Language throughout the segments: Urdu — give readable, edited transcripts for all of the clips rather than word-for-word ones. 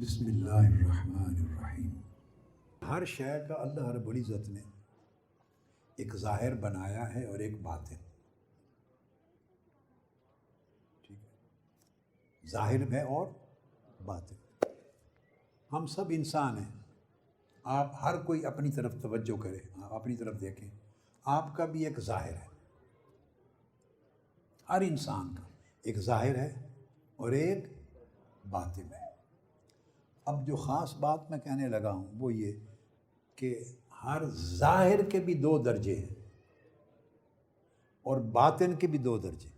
بسم اللہ الرحمن الرحیم۔ ہر شے کا اللہ رب العزت نے ایک ظاہر بنایا ہے اور ایک باطن، ٹھیک ہے، ظاہر ہے اور باطن۔ ہم سب انسان ہیں، آپ ہر کوئی اپنی طرف توجہ کرے، آپ اپنی طرف دیکھیں، آپ کا بھی ایک ظاہر ہے، ہر انسان کا ایک ظاہر ہے اور ایک باطن ہے۔ اب جو خاص بات میں کہنے لگا ہوں وہ یہ کہ ہر ظاہر کے بھی دو درجے ہیں اور باطن کے بھی دو درجے۔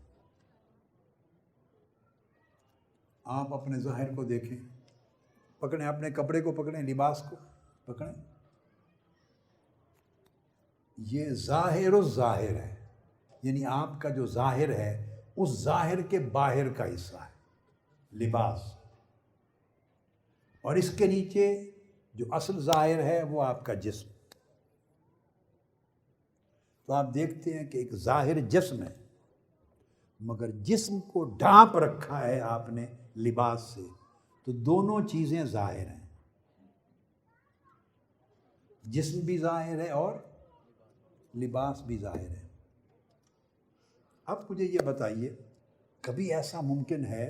آپ اپنے ظاہر کو دیکھیں، پکڑیں، اپنے کپڑے کو پکڑیں، لباس کو پکڑیں، یہ ظاہر الظاہر ہے، یعنی آپ کا جو ظاہر ہے اس ظاہر کے باہر کا حصہ ہے لباس، اور اس کے نیچے جو اصل ظاہر ہے وہ آپ کا جسم۔ تو آپ دیکھتے ہیں کہ ایک ظاہر جسم ہے، مگر جسم کو ڈھانپ رکھا ہے آپ نے لباس سے، تو دونوں چیزیں ظاہر ہیں، جسم بھی ظاہر ہے اور لباس بھی ظاہر ہے۔ اب مجھے یہ بتائیے، کبھی ایسا ممکن ہے،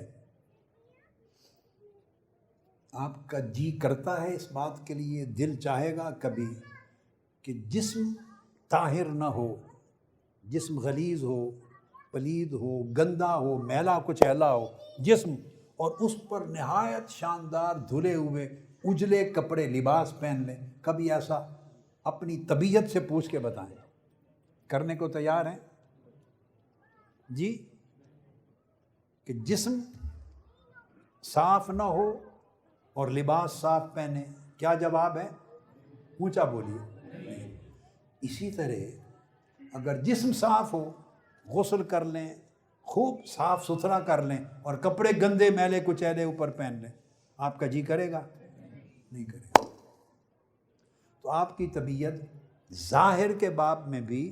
آپ کا جی کرتا ہے اس بات کے لیے، دل چاہے گا کبھی کہ جسم طاہر نہ ہو، جسم غلیظ ہو، پلید ہو، گندا ہو، میلا کچیلا ہو جسم، اور اس پر نہایت شاندار دھلے ہوئے اجلے کپڑے لباس پہن لیں؟ کبھی ایسا اپنی طبیعت سے پوچھ کے بتائیں، کرنے کو تیار ہیں جی؟ کہ جسم صاف نہ ہو اور لباس صاف پہنے، کیا جواب ہے؟ اونچا بولیے۔ اسی طرح اگر جسم صاف ہو، غسل کر لیں، خوب صاف ستھرا کر لیں، اور کپڑے گندے میلے کچیلے اوپر پہن لیں، آپ کا جی کرے گا؟ نہیں کرے گا۔ تو آپ کی طبیعت ظاہر کے باب میں بھی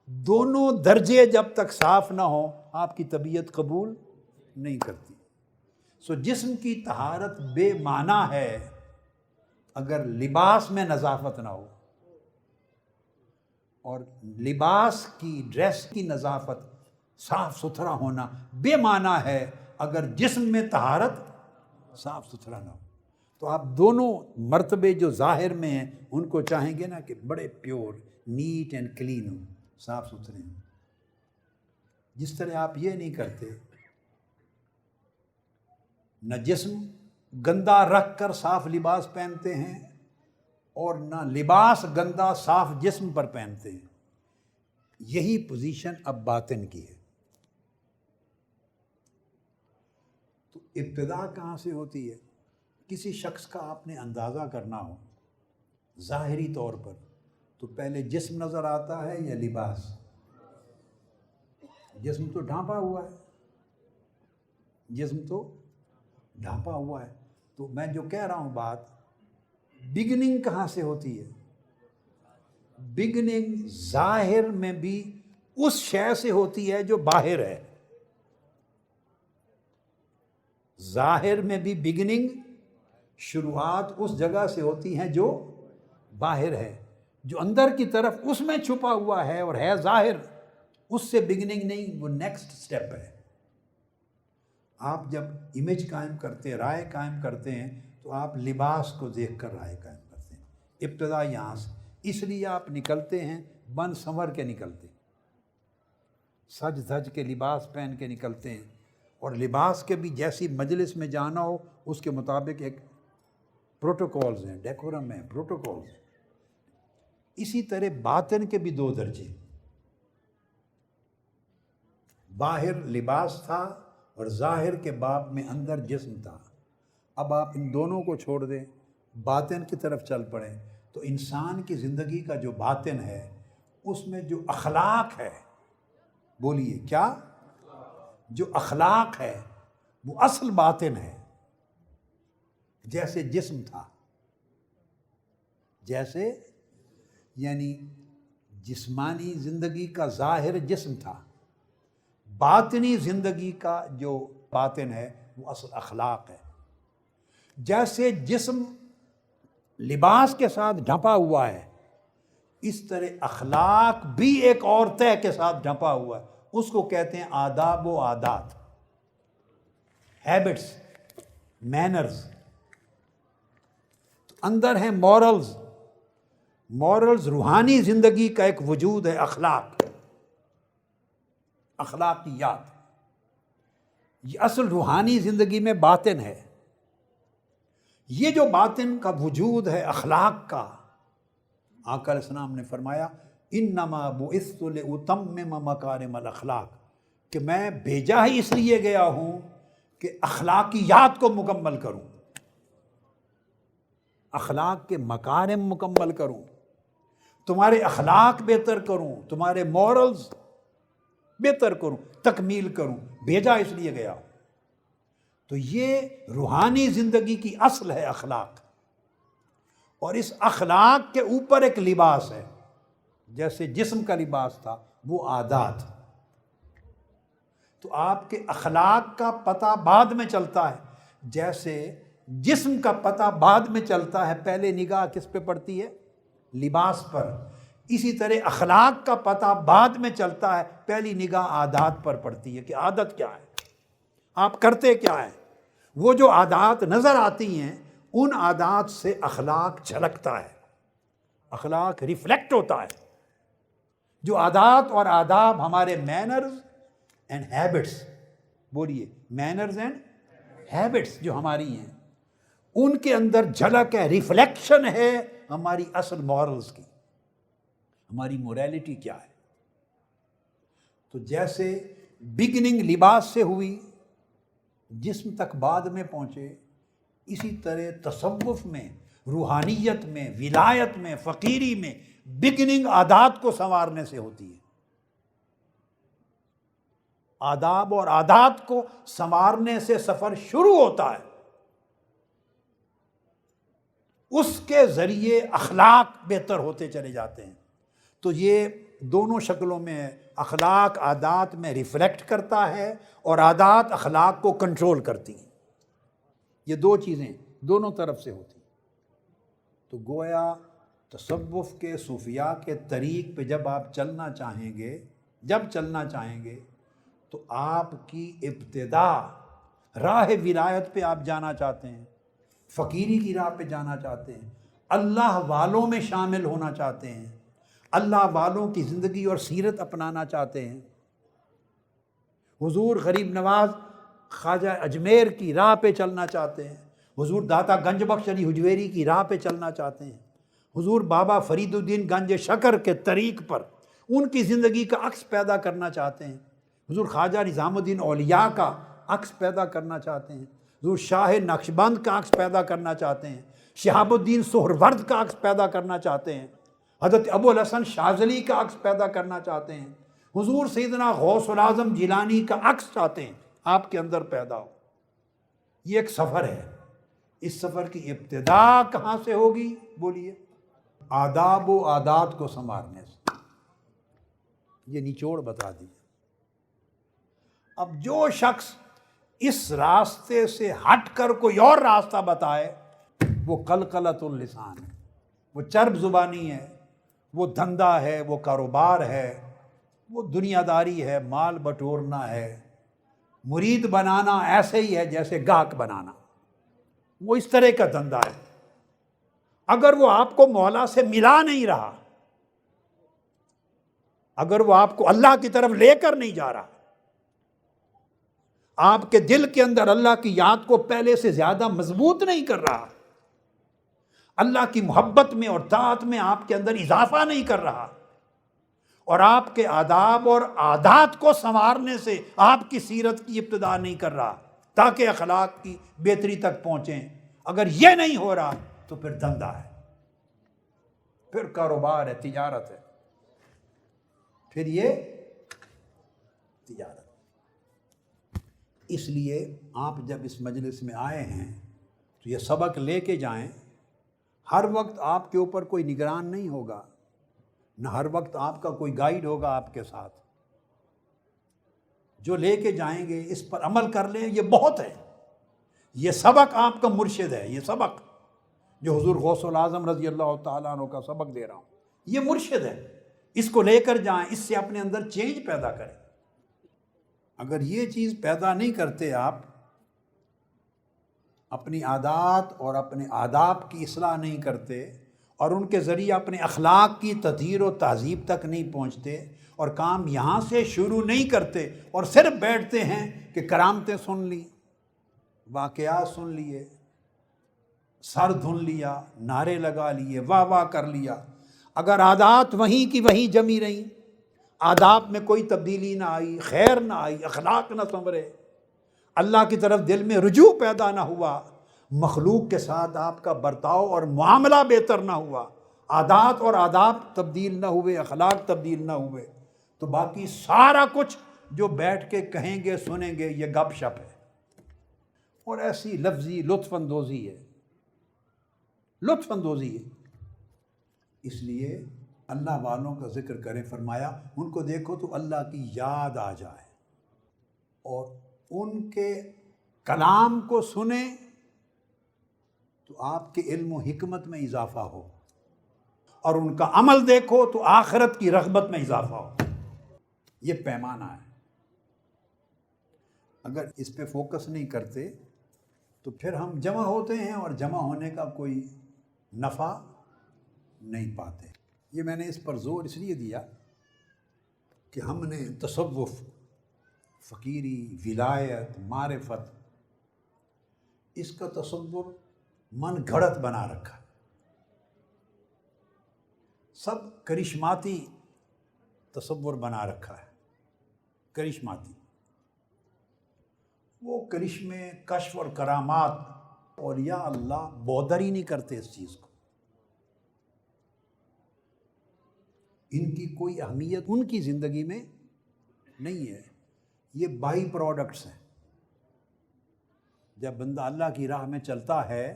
دونوں درجے جب تک صاف نہ ہوں آپ کی طبیعت قبول نہیں کرتی۔ سو جسم کی طہارت بے معنی ہے اگر لباس میں نظافت نہ ہو، اور لباس کی، ڈریس کی نظافت، صاف ستھرا ہونا بے معنی ہے اگر جسم میں طہارت صاف ستھرا نہ ہو۔ تو آپ دونوں مرتبے جو ظاہر میں ہیں ان کو چاہیں گے نا کہ بڑے پیور، نیٹ اینڈ کلین ہوں، صاف ستھرے ہوں۔ جس طرح آپ یہ نہیں کرتے، نہ جسم گندا رکھ کر صاف لباس پہنتے ہیں اور نہ لباس گندا صاف جسم پر پہنتے ہیں، یہی پوزیشن اب باطن کی ہے۔ تو ابتدا کہاں سے ہوتی ہے؟ کسی شخص کا آپ نے اندازہ کرنا ہو ظاہری طور پر، تو پہلے جسم نظر آتا ہے یا لباس؟ جسم تو ڈھانپا ہوا ہے، جسم تو ڈھانپا ہوا ہے۔ تو میں جو کہہ رہا ہوں بات، بگننگ کہاں سے ہوتی ہے؟ بگننگ ظاہر میں بھی اس شے سے ہوتی ہے جو باہر ہے۔ ظاہر میں بھی بگننگ، شروعات اس جگہ سے ہوتی ہیں جو باہر ہے، جو اندر کی طرف اس میں چھپا ہوا ہے اور ہے ظاہر، اس سے بگننگ نہیں، وہ نیکسٹ سٹیپ ہے۔ آپ جب امیج قائم کرتے، رائے قائم کرتے ہیں، تو آپ لباس کو دیکھ کر رائے قائم کرتے ہیں، ابتدا یہاں سے۔ اس لیے آپ نکلتے ہیں بن سنور کے نکلتے ہیں، سج دھج کے لباس پہن کے نکلتے ہیں، اور لباس کے بھی جیسی مجلس میں جانا ہو اس کے مطابق ایک پروٹوکولز ہیں، ڈیکورم ہیں، پروٹوکولز ہیں۔ اسی طرح باطن کے بھی دو درجے، باہر لباس تھا اور ظاہر کے باب میں اندر جسم تھا۔ اب آپ ان دونوں کو چھوڑ دیں، باطن کی طرف چل پڑیں، تو انسان کی زندگی کا جو باطن ہے اس میں جو اخلاق ہے، بولیے کیا؟ جو اخلاق ہے وہ اصل باطن ہے، جیسے جسم تھا، جیسے یعنی جسمانی زندگی کا ظاہر جسم تھا، باطنی زندگی کا جو باطن ہے وہ اصل اخلاق ہے۔ جیسے جسم لباس کے ساتھ ڈھپا ہوا ہے، اس طرح اخلاق بھی ایک اور طے کے ساتھ ڈھپا ہوا ہے، اس کو کہتے ہیں آداب و عادات، ہیبٹس، مینرز۔ اندر ہیں مورلز، مورلز روحانی زندگی کا ایک وجود ہے، اخلاق، اخلاقیات، یہ اصل روحانی زندگی میں باطن ہے۔ یہ جو باطن کا وجود ہے اخلاق کا، آقا علیہ السلام نے فرمایا انما بعثت لاتمم مکارم الاخلاق، کہ میں بھیجا ہی اس لیے گیا ہوں کہ اخلاقیات کو مکمل کروں، اخلاق کے مکارم مکمل کروں، تمہارے اخلاق بہتر کروں، تمہارے مورلز بہتر کروں، تکمیل کروں، بھیجا اس لیے گیا ہوں۔ تو یہ روحانی زندگی کی اصل ہے اخلاق، اور اس اخلاق کے اوپر ایک لباس ہے، جیسے جسم کا لباس تھا وہ عادات۔ تو آپ کے اخلاق کا پتہ بعد میں چلتا ہے، جیسے جسم کا پتہ بعد میں چلتا ہے، پہلے نگاہ کس پہ پڑتی ہے؟ لباس پر۔ اسی طرح اخلاق کا پتہ بعد میں چلتا ہے، پہلی نگاہ عادات پر پڑتی ہے کہ عادت کیا ہے، آپ کرتے کیا ہیں۔ وہ جو عادات نظر آتی ہیں ان عادات سے اخلاق جھلکتا ہے، اخلاق ریفلیکٹ ہوتا ہے۔ جو عادات اور آداب ہمارے مینرز اینڈ ہیبٹس، بولیے مینرز اینڈ ہیبٹس جو ہماری ہیں، ان کے اندر جھلک ہے، ریفلیکشن ہے ہماری اصل مورلز کی، ہماری موریلٹی کیا ہے۔ تو جیسے بگننگ لباس سے ہوئی، جسم تک بعد میں پہنچے، اسی طرح تصوف میں، روحانیت میں، ولایت میں، فقیری میں بگننگ عادات کو سنوارنے سے ہوتی ہے۔ آداب اور عادات کو سنوارنے سے سفر شروع ہوتا ہے، اس کے ذریعے اخلاق بہتر ہوتے چلے جاتے ہیں۔ تو یہ دونوں شکلوں میں ہے، اخلاق عادات میں ریفلیکٹ کرتا ہے اور عادات اخلاق کو کنٹرول کرتی ہیں۔ یہ دو چیزیں دونوں طرف سے ہوتی ہیں۔ تو گویا تصوف کے، صوفیاء کے طریق پہ جب آپ چلنا چاہیں گے تو آپ کی ابتدا راہ ولایت پہ آپ جانا چاہتے ہیں، فقیری کی راہ پہ جانا چاہتے ہیں، اللہ والوں میں شامل ہونا چاہتے ہیں، اللہ والوں کی زندگی اور سیرت اپنانا چاہتے ہیں، حضور غریب نواز خواجہ اجمیر کی راہ پہ چلنا چاہتے ہیں، حضور داتا گنج بخش علی حجویری کی راہ پہ چلنا چاہتے ہیں، حضور بابا فرید الدین گنج شکر کے طریق پر ان کی زندگی کا عکس پیدا کرنا چاہتے ہیں، حضور خواجہ نظام الدین اولیاء کا عکس پیدا کرنا چاہتے ہیں، حضور شاہ نقشبند کا عکس پیدا کرنا چاہتے ہیں، شہاب الدین سہرورد کا عکس پیدا کرنا چاہتے ہیں، حضرت ابو الحسن شاذلی کا عکس پیدا کرنا چاہتے ہیں، حضور سیدنا غوث العظم جیلانی کا عکس چاہتے ہیں آپ کے اندر پیدا ہو۔ یہ ایک سفر ہے، اس سفر کی ابتدا کہاں سے ہوگی؟ بولیے، آداب و عادات کو سنوارنے سے۔ یہ نچوڑ بتا دیجیے۔ اب جو شخص اس راستے سے ہٹ کر کوئی اور راستہ بتائے وہ قلقلۃ اللسان ہے، وہ چرب زبانی ہے، وہ دھندا ہے، وہ کاروبار ہے، وہ دنیا داری ہے، مال بٹورنا ہے، مرید بنانا ایسے ہی ہے جیسے گاہک بنانا، وہ اس طرح کا دھندا ہے۔ اگر وہ آپ کو مولا سے ملا نہیں رہا، اگر وہ آپ کو اللہ کی طرف لے کر نہیں جا رہا، آپ کے دل کے اندر اللہ کی یاد کو پہلے سے زیادہ مضبوط نہیں کر رہا، اللہ کی محبت میں اور طاعت میں آپ کے اندر اضافہ نہیں کر رہا، اور آپ کے آداب اور عادات کو سنوارنے سے آپ کی سیرت کی ابتدا نہیں کر رہا تاکہ اخلاق کی بہتری تک پہنچیں، اگر یہ نہیں ہو رہا تو پھر دھندا ہے، پھر کاروبار ہے، تجارت ہے، پھر یہ تجارت۔ اس لیے آپ جب اس مجلس میں آئے ہیں تو یہ سبق لے کے جائیں۔ ہر وقت آپ کے اوپر کوئی نگران نہیں ہوگا، نہ ہر وقت آپ کا کوئی گائیڈ ہوگا آپ کے ساتھ۔ جو لے کے جائیں گے اس پر عمل کر لیں، یہ بہت ہے۔ یہ سبق آپ کا مرشد ہے، یہ سبق جو حضور غوث العظم رضی اللہ تعالیٰ عنہ کا سبق دے رہا ہوں، یہ مرشد ہے، اس کو لے کر جائیں، اس سے اپنے اندر چینج پیدا کریں۔ اگر یہ چیز پیدا نہیں کرتے آپ، اپنی عادات اور اپنے آداب کی اصلاح نہیں کرتے اور ان کے ذریعے اپنے اخلاق کی تطہیر و تہذیب تک نہیں پہنچتے اور کام یہاں سے شروع نہیں کرتے اور صرف بیٹھتے ہیں کہ کرامتیں سن لی، واقعات سن لیے، سر دھن لیا، نعرے لگا لیے، واہ واہ کر لیا، اگر عادات وہیں کی وہیں جمی رہیں، آداب میں کوئی تبدیلی نہ آئی، خیر نہ آئی، اخلاق نہ سنورے، اللہ کی طرف دل میں رجوع پیدا نہ ہوا، مخلوق کے ساتھ آپ کا برتاؤ اور معاملہ بہتر نہ ہوا، عادات اور آداب تبدیل نہ ہوئے، اخلاق تبدیل نہ ہوئے، تو باقی سارا کچھ جو بیٹھ کے کہیں گے سنیں گے یہ گپ شپ ہے اور ایسی لفظی لطف اندوزی ہے، لطف اندوزی ہے۔ اس لیے اللہ والوں کا ذکر کریں، فرمایا ان کو دیکھو تو اللہ کی یاد آ جائے اور ان کے کلام کو سنیں تو آپ کے علم و حکمت میں اضافہ ہو، اور ان کا عمل دیکھو تو آخرت کی رغبت میں اضافہ ہو۔ یہ پیمانہ ہے۔ اگر اس پہ فوکس نہیں کرتے تو پھر ہم جمع ہوتے ہیں اور جمع ہونے کا کوئی نفع نہیں پاتے۔ یہ میں نے اس پر زور اس لیے دیا کہ ہم نے تصوف، فقیری، ولایت، معرفت، اس کا تصور من گھڑت بنا رکھا، سب کرشماتی تصور بنا رکھا ہے، کرشماتی، وہ کرشمے، کشف اور کرامات، اور یا اللہ بودر ہی نہیں کرتے اس چیز کو، ان کی کوئی اہمیت ان کی زندگی میں نہیں ہے، یہ بائی پروڈکٹس ہیں۔ جب بندہ اللہ کی راہ میں چلتا ہے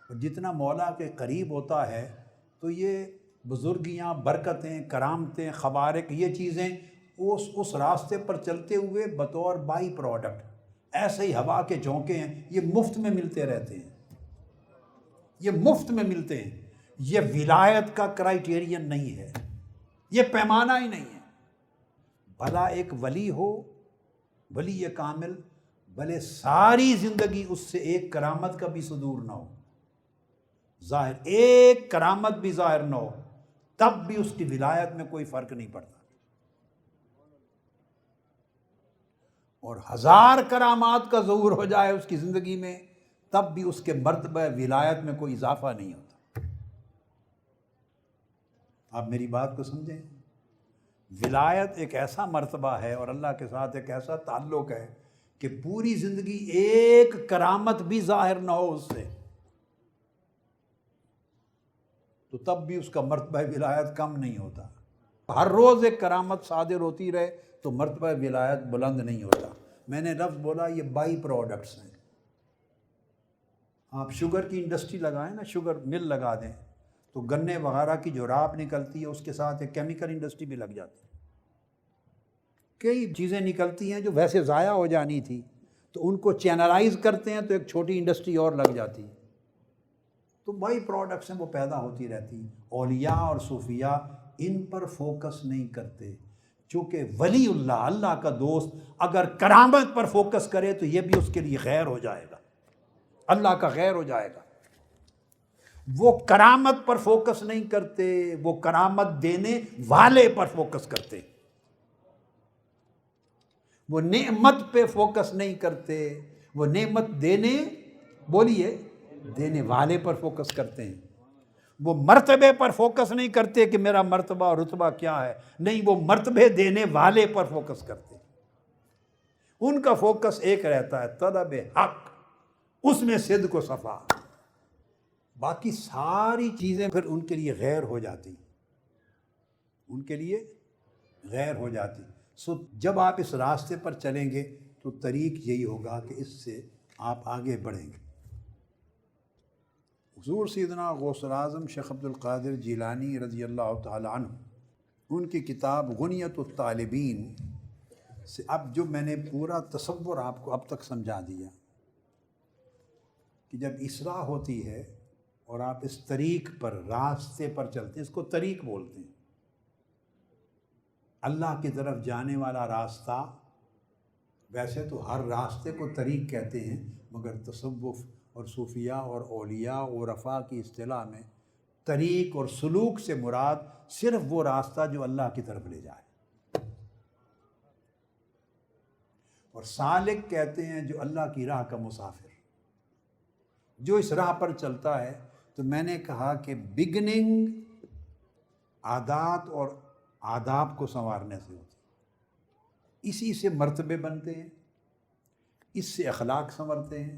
اور جتنا مولا کے قریب ہوتا ہے تو یہ بزرگیاں، برکتیں، کرامتیں، خوارق، یہ چیزیں اس راستے پر چلتے ہوئے بطور بائی پروڈکٹ، ایسے ہی ہوا کے جھونکے ہیں، یہ مفت میں ملتے رہتے ہیں، یہ مفت میں ملتے ہیں، یہ ولایت کا کرائیٹیرین نہیں ہے، یہ پیمانہ ہی نہیں ہے۔ بھلا ایک ولی ہو، ولی کامل، بھلے ساری زندگی اس سے ایک کرامت کا بھی صدور نہ ہو، ظاہر ایک کرامت بھی ظاہر نہ ہو، تب بھی اس کی ولایت میں کوئی فرق نہیں پڑتا، اور 1000 کرامات کا ظہور ہو جائے اس کی زندگی میں تب بھی اس کے مرتبہ ولایت میں کوئی اضافہ نہیں ہوتا۔ آپ میری بات کو سمجھیں، ولایت ایک ایسا مرتبہ ہے اور اللہ کے ساتھ ایک ایسا تعلق ہے کہ پوری زندگی ایک کرامت بھی ظاہر نہ ہو اس سے تو تب بھی اس کا مرتبہ ولایت کم نہیں ہوتا، ہر روز ایک کرامت صادر ہوتی رہے تو مرتبہ ولایت بلند نہیں ہوتا۔ میں نے لفظ بولا یہ بائی پروڈکٹس ہیں۔ آپ شوگر کی انڈسٹری لگائیں نا، شوگر مل لگا دیں تو گنے وغیرہ کی جو راپ نکلتی ہے اس کے ساتھ ایک کیمیکل انڈسٹری بھی لگ جاتی ہے، کئی چیزیں نکلتی ہیں جو ویسے ضائع ہو جانی تھی تو ان کو چینلائز کرتے ہیں تو ایک چھوٹی انڈسٹری اور لگ جاتی ہے، تو بائی پروڈکٹس ہیں وہ پیدا ہوتی رہتی ہیں۔ اولیاء اور صوفیاء ان پر فوکس نہیں کرتے، چونکہ ولی اللہ، اللہ کا دوست، اگر کرامت پر فوکس کرے تو یہ بھی اس کے لیے خیر ہو جائے گا، اللہ کا خیر ہو جائے گا۔ وہ کرامت پر فوکس نہیں کرتے، وہ کرامت دینے والے پر فوکس کرتے، وہ نعمت پہ فوکس نہیں کرتے، وہ نعمت دینے، بولیے، دینے والے پر فوکس کرتے ہیں۔ وہ مرتبے پر فوکس نہیں کرتے کہ میرا مرتبہ اور رتبہ کیا ہے، نہیں، وہ مرتبے دینے والے پر فوکس کرتے ہیں۔ ان کا فوکس ایک رہتا ہے، طلب حق، اس میں صدق و صفا، باقی ساری چیزیں پھر ان کے لیے غیر ہو جاتی، ان کے لیے غیر ہو جاتی۔ سو جب آپ اس راستے پر چلیں گے تو طریق یہی ہوگا کہ اس سے آپ آگے بڑھیں گے۔ حضور سیدنا غوث الاعظم شیخ عبد القادر جیلانی رضی اللہ تعالی عنہ، ان کی کتاب غنیۃ الطالبین سے اب جو میں نے پورا تصور آپ کو اب تک سمجھا دیا، کہ جب اصلاح ہوتی ہے اور آپ اس طریق پر، راستے پر چلتے ہیں، اس کو طریق بولتے ہیں، اللہ کی طرف جانے والا راستہ، ویسے تو ہر راستے کو طریق کہتے ہیں، مگر تصوف اور صوفیہ اور اولیاء اور عرفاء کی اصطلاح میں طریق اور سلوک سے مراد صرف وہ راستہ جو اللہ کی طرف لے جائے، اور سالک کہتے ہیں جو اللہ کی راہ کا مسافر، جو اس راہ پر چلتا ہے۔ تو میں نے کہا کہ بگننگ عادات اور آداب کو سنوارنے سے ہوتی ہے، اسی سے مرتبے بنتے ہیں، اس سے اخلاق سنورتے ہیں،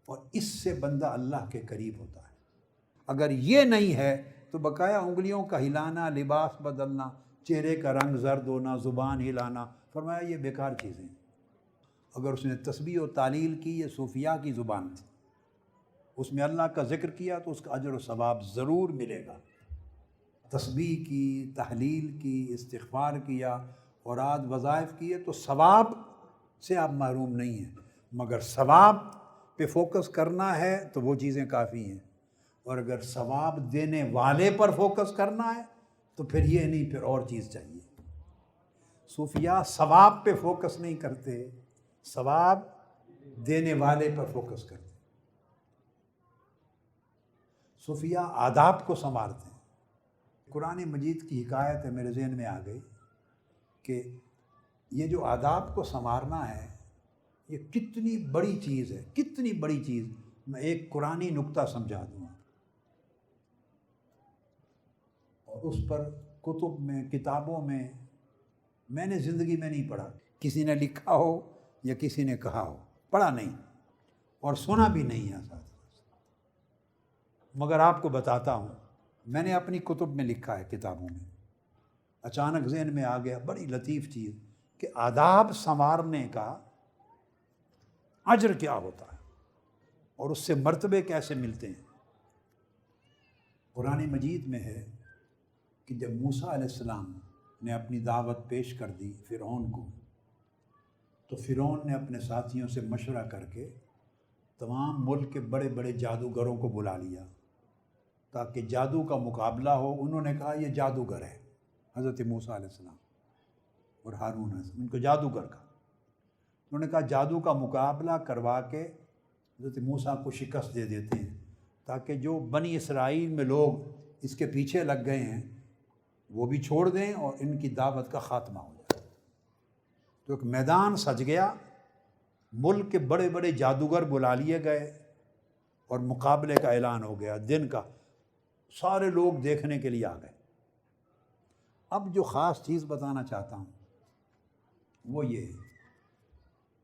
اور اس سے بندہ اللہ کے قریب ہوتا ہے۔ اگر یہ نہیں ہے تو بقایا انگلیوں کا ہلانا، لباس بدلنا، چہرے کا رنگ زرد ہونا، زبان ہلانا، فرمایا یہ بیکار چیزیں ہیں۔ اگر اس نے تسبیح و تعلیل کی، یہ صوفیاء کی زبان تھی، اس میں اللہ کا ذکر کیا تو اس کا اجر و ثواب ضرور ملے گا۔ تسبیح کی، تحلیل کی، استغفار کیا، اوراد وظائف کیے تو ثواب سے آپ محروم نہیں ہیں، مگر ثواب پہ فوکس کرنا ہے تو وہ چیزیں کافی ہیں، اور اگر ثواب دینے والے پر فوکس کرنا ہے تو پھر یہ نہیں، پھر اور چیز چاہیے۔ صوفیاء ثواب پہ فوکس نہیں کرتے، ثواب دینے والے پر فوکس کرتے۔ صوفیاء آداب کو سنوارتے ہیں۔ قرآن مجید کی حکایت ہے، میرے ذہن میں آ گئی کہ یہ جو آداب کو سنوارنا ہے یہ کتنی بڑی چیز ہے، کتنی بڑی چیز۔ میں ایک قرآنی نکتہ سمجھا دوں، اور اس پر کتب میں، کتابوں میں نے زندگی میں نہیں پڑھا، کسی نے لکھا ہو یا کسی نے کہا ہو، پڑھا نہیں اور سنا بھی نہیں ہے ساتھ، مگر آپ کو بتاتا ہوں، میں نے اپنی کتب میں لکھا ہے، کتابوں میں، اچانک ذہن میں آ گیا، بڑی لطیف چیز کہ آداب سنوارنے کا اجر کیا ہوتا ہے اور اس سے مرتبے کیسے ملتے ہیں۔ قرآن مجید میں ہے کہ جب موسیٰ علیہ السلام نے اپنی دعوت پیش کر دی فرعون کو، تو فرعون نے اپنے ساتھیوں سے مشورہ کر کے تمام ملک کے بڑے بڑے جادوگروں کو بلا لیا تاکہ جادو کا مقابلہ ہو۔ انہوں نے کہا یہ جادوگر ہے، حضرت موسیٰ علیہ السلام اور ہارون علیہ السلام، ان کو جادوگر کہا۔ انہوں نے کہا جادو کا مقابلہ کروا کے حضرت موسیٰ کو شکست دے دیتے ہیں تاکہ جو بنی اسرائیل میں لوگ اس کے پیچھے لگ گئے ہیں وہ بھی چھوڑ دیں اور ان کی دعوت کا خاتمہ ہو جائے۔ تو ایک میدان سج گیا، ملک کے بڑے بڑے جادوگر بلا لیے گئے اور مقابلے کا اعلان ہو گیا، دن کا، سارے لوگ دیکھنے کے لیے آ گئے۔ اب جو خاص چیز بتانا چاہتا ہوں وہ یہ ہے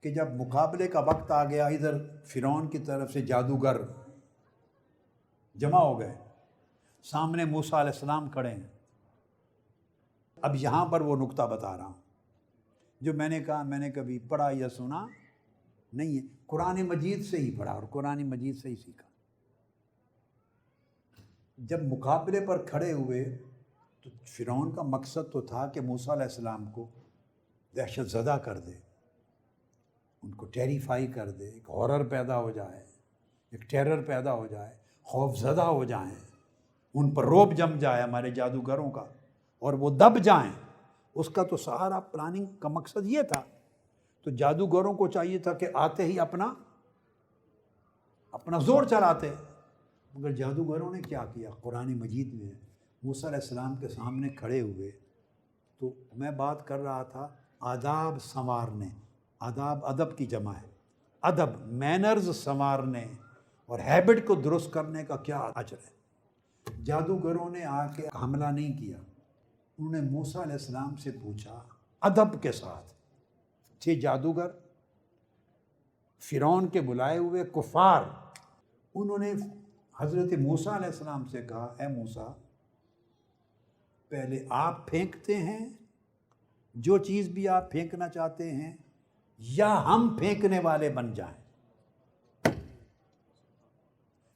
کہ جب مقابلے کا وقت آ گیا، ادھر فرعون کی طرف سے جادوگر جمع ہو گئے، سامنے موسیٰ علیہ السلام کھڑے ہیں۔ اب یہاں پر وہ نکتہ بتا رہا ہوں جو میں نے کہا، میں نے کبھی پڑھا یا سنا نہیں ہے، قرآن مجید سے ہی پڑھا اور قرآن مجید سے ہی سیکھا۔ جب مقابلے پر کھڑے ہوئے تو فرعون کا مقصد تو تھا کہ موسیٰ علیہ السلام کو دہشت زدہ کر دے، ان کو ٹیریفائی کر دے، ایک ہارر پیدا ہو جائے، ایک ٹیرر پیدا ہو جائے، خوف زدہ ہو جائیں، ان پر رعب جم جائے ہمارے جادوگروں کا اور وہ دب جائیں۔ اس کا تو سارا پلاننگ کا مقصد یہ تھا۔ تو جادوگروں کو چاہیے تھا کہ آتے ہی اپنا زور چلاتے، مگر جادوگروں نے کیا کیا؟ قرآن مجید میں موسیٰ علیہ السلام کے سامنے کھڑے ہوئے، تو میں بات کر رہا تھا آداب سنوارنے، آداب ادب کی جمع ہے، ادب مینرز سنوارنے اور ہیبٹ کو درست کرنے کا کیا اجر ہے۔ جادوگروں نے آ کے حملہ نہیں کیا، انہوں نے موسیٰ علیہ السلام سے پوچھا ادب کے ساتھ۔ تھے جادوگر فرعون کے بلائے ہوئے کفار، انہوں نے حضرت موسیٰ علیہ السلام سے کہا اے موسیٰ، پہلے آپ پھینکتے ہیں جو چیز بھی آپ پھینکنا چاہتے ہیں، یا ہم پھینکنے والے بن جائیں؟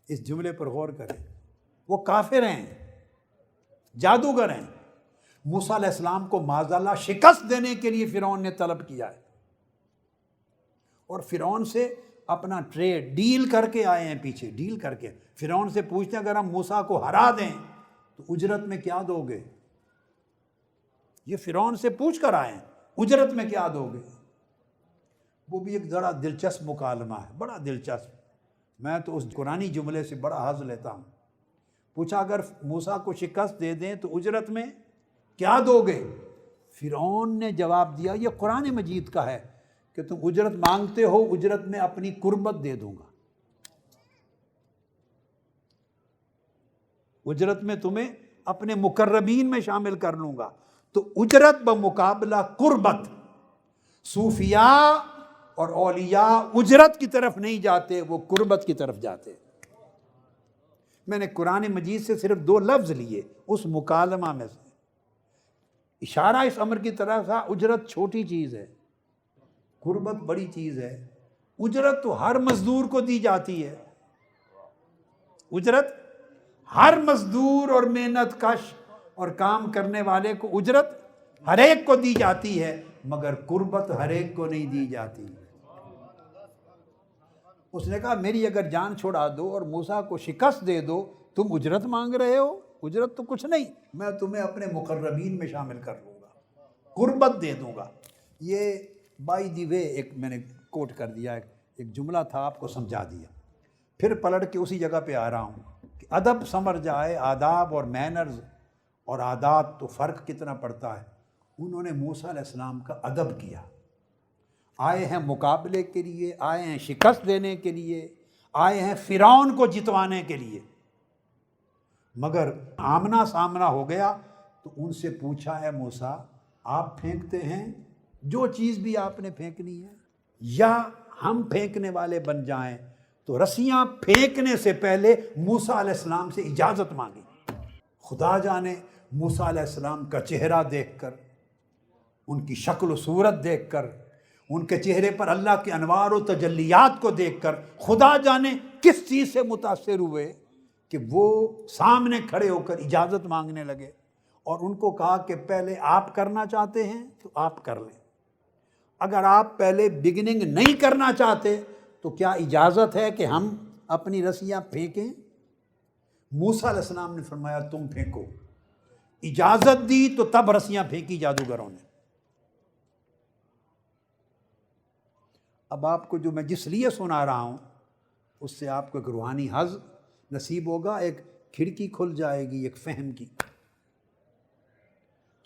اس جملے پر غور کریں، وہ کافر ہیں، جادوگر ہیں، موسیٰ علیہ السلام کو معاذ اللہ شکست دینے کے لیے فرعون نے طلب کیا ہے، اور فرعون سے اپنا ٹریڈ ڈیل کر کے آئے ہیں، پیچھے ڈیل کر کے فرعون سے پوچھتے ہیں اگر ہم موسیٰ کو ہرا دیں تو اجرت میں کیا دو گے؟ یہ فرعون سے پوچھ کر آئے ہیں اجرت میں کیا دو گے؟ وہ بھی ایک ذرا دلچسپ مکالمہ ہے، بڑا دلچسپ. میں تو اس قرآنی جملے سے بڑا حظ لیتا ہوں. پوچھا اگر موسیٰ کو شکست دے دیں تو اجرت میں کیا دو گے؟ فرعون نے جواب دیا، یہ قرآن مجید کا ہے کہ تم اجرت مانگتے ہو، اجرت میں اپنی قربت دے دوں گا، اجرت میں تمہیں اپنے مقربین میں شامل کر لوں گا. تو اجرت بمقابلہ قربت. صوفیاء اور اولیاء اجرت کی طرف نہیں جاتے، وہ قربت کی طرف جاتے. میں نے قرآن مجید سے صرف 2 لفظ لیے اس مکالمہ میں سے، اشارہ اس امر کی طرف تھا اجرت چھوٹی چیز ہے، قربت بڑی چیز ہے. اجرت تو ہر مزدور کو دی جاتی ہے، اجرت ہر مزدور اور محنت کش اور کام کرنے والے کو اجرت ہر ایک کو دی جاتی ہے، مگر قربت ہر ایک کو نہیں دی جاتی. اس نے کہا میری اگر جان چھوڑا دو اور موسیٰ کو شکست دے دو، تم اجرت مانگ رہے ہو؟ اجرت تو کچھ نہیں، میں تمہیں اپنے مقربین میں شامل کر لوں گا، قربت دے دوں گا. یہ بائی دی وے ایک میں نے کوٹ کر دیا، ایک جملہ تھا، آپ کو سمجھا دیا. پھر پلٹ کے اسی جگہ پہ آ رہا ہوں کہ ادب سمجھ جائے، آداب اور مینرز اور عادات تو فرق کتنا پڑتا ہے. انہوں نے موسیٰ علیہ السلام کا ادب کیا، آئے ہیں مقابلے کے لیے، آئے ہیں شکست دینے کے لیے، آئے ہیں فرعون کو جتوانے کے لیے. مگر آمنا سامنا ہو گیا تو ان سے پوچھا ہے موسیٰ آپ پھینکتے ہیں جو چیز بھی آپ نے پھینکنی ہے، یا ہم پھینکنے والے بن جائیں؟ تو رسیاں پھینکنے سے پہلے موسیٰ علیہ السلام سے اجازت مانگی. خدا جانے موسیٰ علیہ السلام کا چہرہ دیکھ کر، ان کی شکل و صورت دیکھ کر، ان کے چہرے پر اللہ کے انوار و تجلیات کو دیکھ کر خدا جانے کس چیز سے متاثر ہوئے کہ وہ سامنے کھڑے ہو کر اجازت مانگنے لگے. اور ان کو کہا کہ پہلے آپ کرنا چاہتے ہیں تو آپ کر لیں، اگر آپ پہلے بگننگ نہیں کرنا چاہتے تو کیا اجازت ہے کہ ہم اپنی رسیاں پھینکیں؟ موسیٰ علیہ السلام نے فرمایا تم پھینکو. اجازت دی تو تب رسیاں پھینکی جادوگروں نے. اب آپ کو جو میں جس لیے سنا رہا ہوں اس سے آپ کو ایک روحانی حظ نصیب ہوگا، ایک کھڑکی کھل جائے گی ایک فہم کی.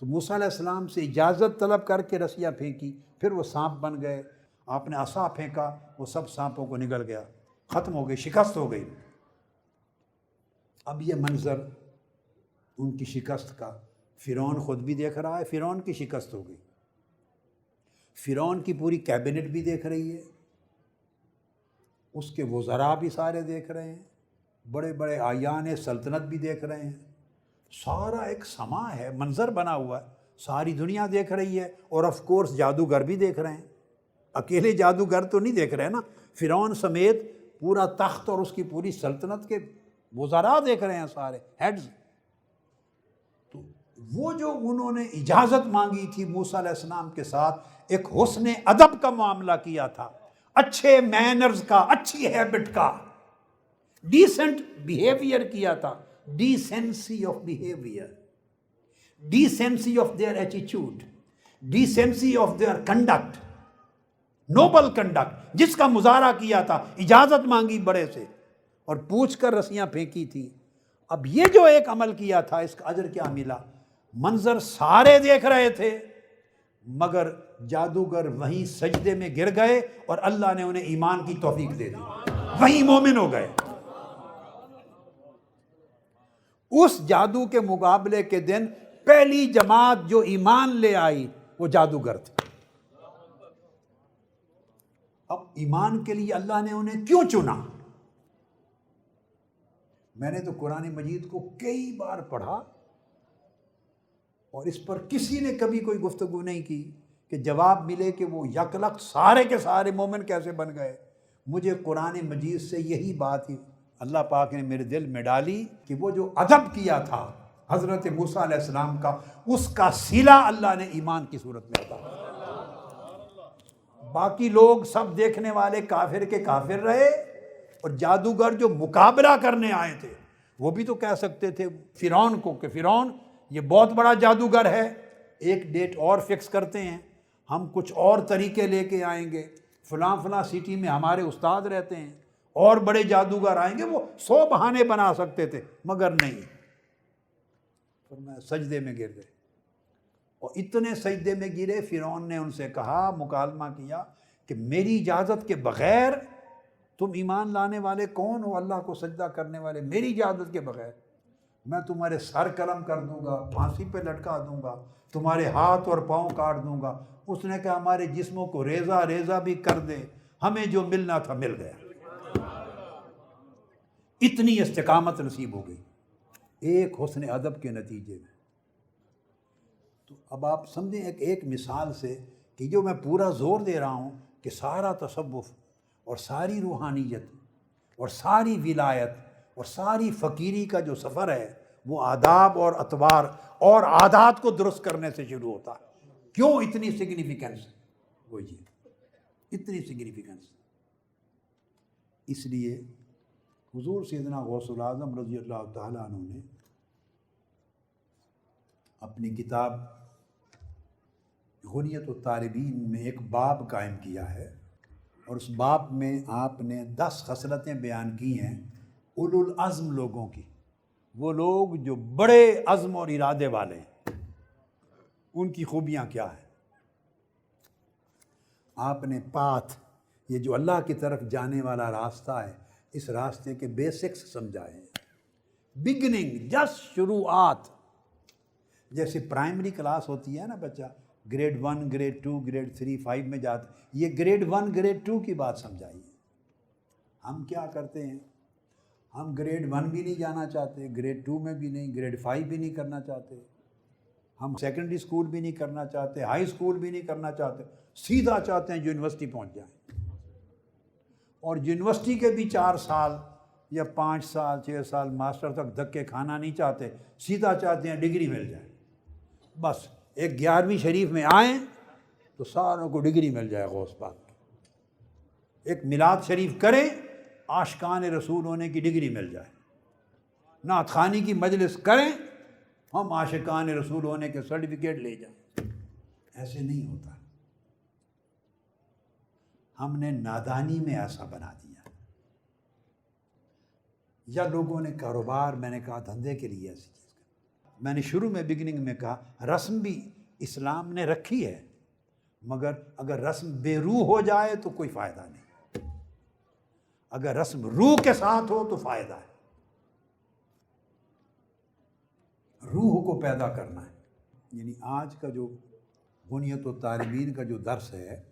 تو موسیٰ علیہ السلام سے اجازت طلب کر کے رسیاں پھینکی، پھر وہ سانپ بن گئے. آپ نے عصا پھینکا، وہ سب سانپوں کو نگل گیا، ختم ہو گئی، شکست ہو گئی. اب یہ منظر ان کی شکست کا فرعون خود بھی دیکھ رہا ہے، فرعون کی شکست ہو گئی. فرعون کی پوری کیبنٹ بھی دیکھ رہی ہے، اس کے وزراء بھی سارے دیکھ رہے ہیں، بڑے بڑے اعیان سلطنت بھی دیکھ رہے ہیں. سارا ایک سما ہے، منظر بنا ہوا ہے، ساری دنیا دیکھ رہی ہے. اور آف کورس جادوگر بھی دیکھ رہے ہیں. اکیلے جادوگر تو نہیں دیکھ رہے نا، فرعون سمیت پورا تخت اور اس کی پوری سلطنت کے وزراء دیکھ رہے ہیں، سارے ہیڈز. تو وہ جو انہوں نے اجازت مانگی تھی موسیٰ علیہ السلام کے ساتھ، ایک حسن ادب کا معاملہ کیا تھا، اچھے مینرز کا، اچھی ہیبٹ کا، ڈیسنٹ بیہیویئر کیا تھا. Decency of behaviour, decency of their attitude, decency of their conduct, noble conduct, جس کا مظاہرہ کیا تھا. اجازت مانگی بڑے سے اور پوچھ کر رسیاں پھینکی تھی. اب یہ جو ایک عمل کیا تھا اس کا اجر کیا ملا؟ منظر سارے دیکھ رہے تھے، مگر جادوگر وہیں سجدے میں گر گئے اور اللہ نے انہیں ایمان کی توفیق دے دی، وہیں مومن ہو گئے. اس جادو کے مقابلے کے دن پہلی جماعت جو ایمان لے آئی وہ جادوگر تھے. اب ایمان کے لیے اللہ نے انہیں کیوں چنا؟ میں نے تو قرآن مجید کو کئی بار پڑھا اور اس پر کسی نے کبھی کوئی گفتگو نہیں کی کہ جواب ملے کہ وہ یکلخت سارے کے سارے مومن کیسے بن گئے. مجھے قرآن مجید سے یہی بات ہی اللہ پاک نے میرے دل میں ڈالی کہ وہ جو ادب کیا تھا حضرت موسیٰ علیہ السلام کا، اس کا صلہ اللہ نے ایمان کی صورت میں عطا. باقی لوگ سب دیکھنے والے کافر کے کافر رہے، اور جادوگر جو مقابلہ کرنے آئے تھے وہ بھی تو کہہ سکتے تھے فرعون کو کہ فرعون یہ بہت بڑا جادوگر ہے، ایک ڈیٹ اور فکس کرتے ہیں، ہم کچھ اور طریقے لے کے آئیں گے، فلاں فلاں سٹی میں ہمارے استاد رہتے ہیں اور بڑے جادوگر آئیں گے۔ وہ 100 بہانے بنا سکتے تھے، مگر نہیں، فرمایا سجدے میں گر گئے، اور اتنے سجدے میں گرے فرعون نے ان سے کہا، مکالمہ کیا کہ میری اجازت کے بغیر تم ایمان لانے والے کون ہو اللہ کو سجدہ کرنے والے؟ میری اجازت کے بغیر میں تمہارے سر قلم کر دوں گا، پھانسی پہ لٹکا دوں گا، تمہارے ہاتھ اور پاؤں کاٹ دوں گا۔ اس نے کہا ہمارے جسموں کو ریزہ ریزہ بھی کر دے، ہمیں جو ملنا تھا مل گیا۔ اتنی استقامت نصیب ہو گئی ایک حسن ادب کے نتیجے میں۔ تو اب آپ سمجھیں ایک مثال سے کہ جو میں پورا زور دے رہا ہوں کہ سارا تصوف اور ساری روحانیت اور ساری ولایت اور ساری فقیری کا جو سفر ہے وہ آداب اور اطوار اور عادات کو درست کرنے سے شروع ہوتا ہے۔ کیوں اتنی سگنیفیکنس؟ وہ جی اتنی سگنیفیکنس اس لیے حضور سیدنا غوث العظم رضی اللہ تعالیٰ عنہ نے اپنی کتاب غنیت الطالبین میں ایک باب قائم کیا ہے، اور اس باب میں آپ نے 10 خصلتیں بیان کی ہیں اولو العزم لوگوں کی، وہ لوگ جو بڑے عزم اور ارادے والے ہیں، ان کی خوبیاں کیا ہیں۔ آپ نے پاتھ، یہ جو اللہ کی طرف جانے والا راستہ ہے، اس راستے کے بیسکس سمجھائے ہیں۔ بگننگ، جسٹ شروعات، جیسے پرائمری کلاس ہوتی ہے نا، بچہ گریڈ 1 گریڈ 2 گریڈ 3 5 میں جاتا، یہ گریڈ 1 گریڈ 2 کی بات سمجھائیے۔ ہم کیا کرتے ہیں، ہم گریڈ 1 بھی نہیں جانا چاہتے، گریڈ 2 میں بھی نہیں، گریڈ 5 بھی نہیں کرنا چاہتے، ہم سیکنڈری اسکول بھی نہیں کرنا چاہتے، ہائی اسکول بھی نہیں کرنا چاہتے، سیدھا چاہتے ہیں یونیورسٹی پہنچ جائیں، اور یونیورسٹی کے بھی 4 سال یا 5 سال 6 سال ماسٹر تک دھکے کھانا نہیں چاہتے، سیدھا چاہتے ہیں ڈگری مل جائے۔ بس ایک 11ویں شریف میں آئیں تو ساروں کو ڈگری مل جائے غوث پاک کی، ایک میلاد شریف کریں عاشقان رسول ہونے کی ڈگری مل جائے، نعت خوانی کی مجلس کریں ہم عاشقان رسول ہونے کے سرٹیفکیٹ لے جائیں۔ ایسے نہیں ہوتا، ہم نے نادانی میں ایسا بنا دیا، یا لوگوں نے کاروبار، میں نے کہا دھندے کے لیے ایسی چیز کا، میں نے شروع میں بگننگ میں کہا رسم بھی اسلام نے رکھی ہے، مگر اگر رسم بے روح ہو جائے تو کوئی فائدہ نہیں، اگر رسم روح کے ساتھ ہو تو فائدہ ہے۔ روح کو پیدا کرنا ہے، یعنی آج کا جو غنیت الطالبین کا جو درس ہے،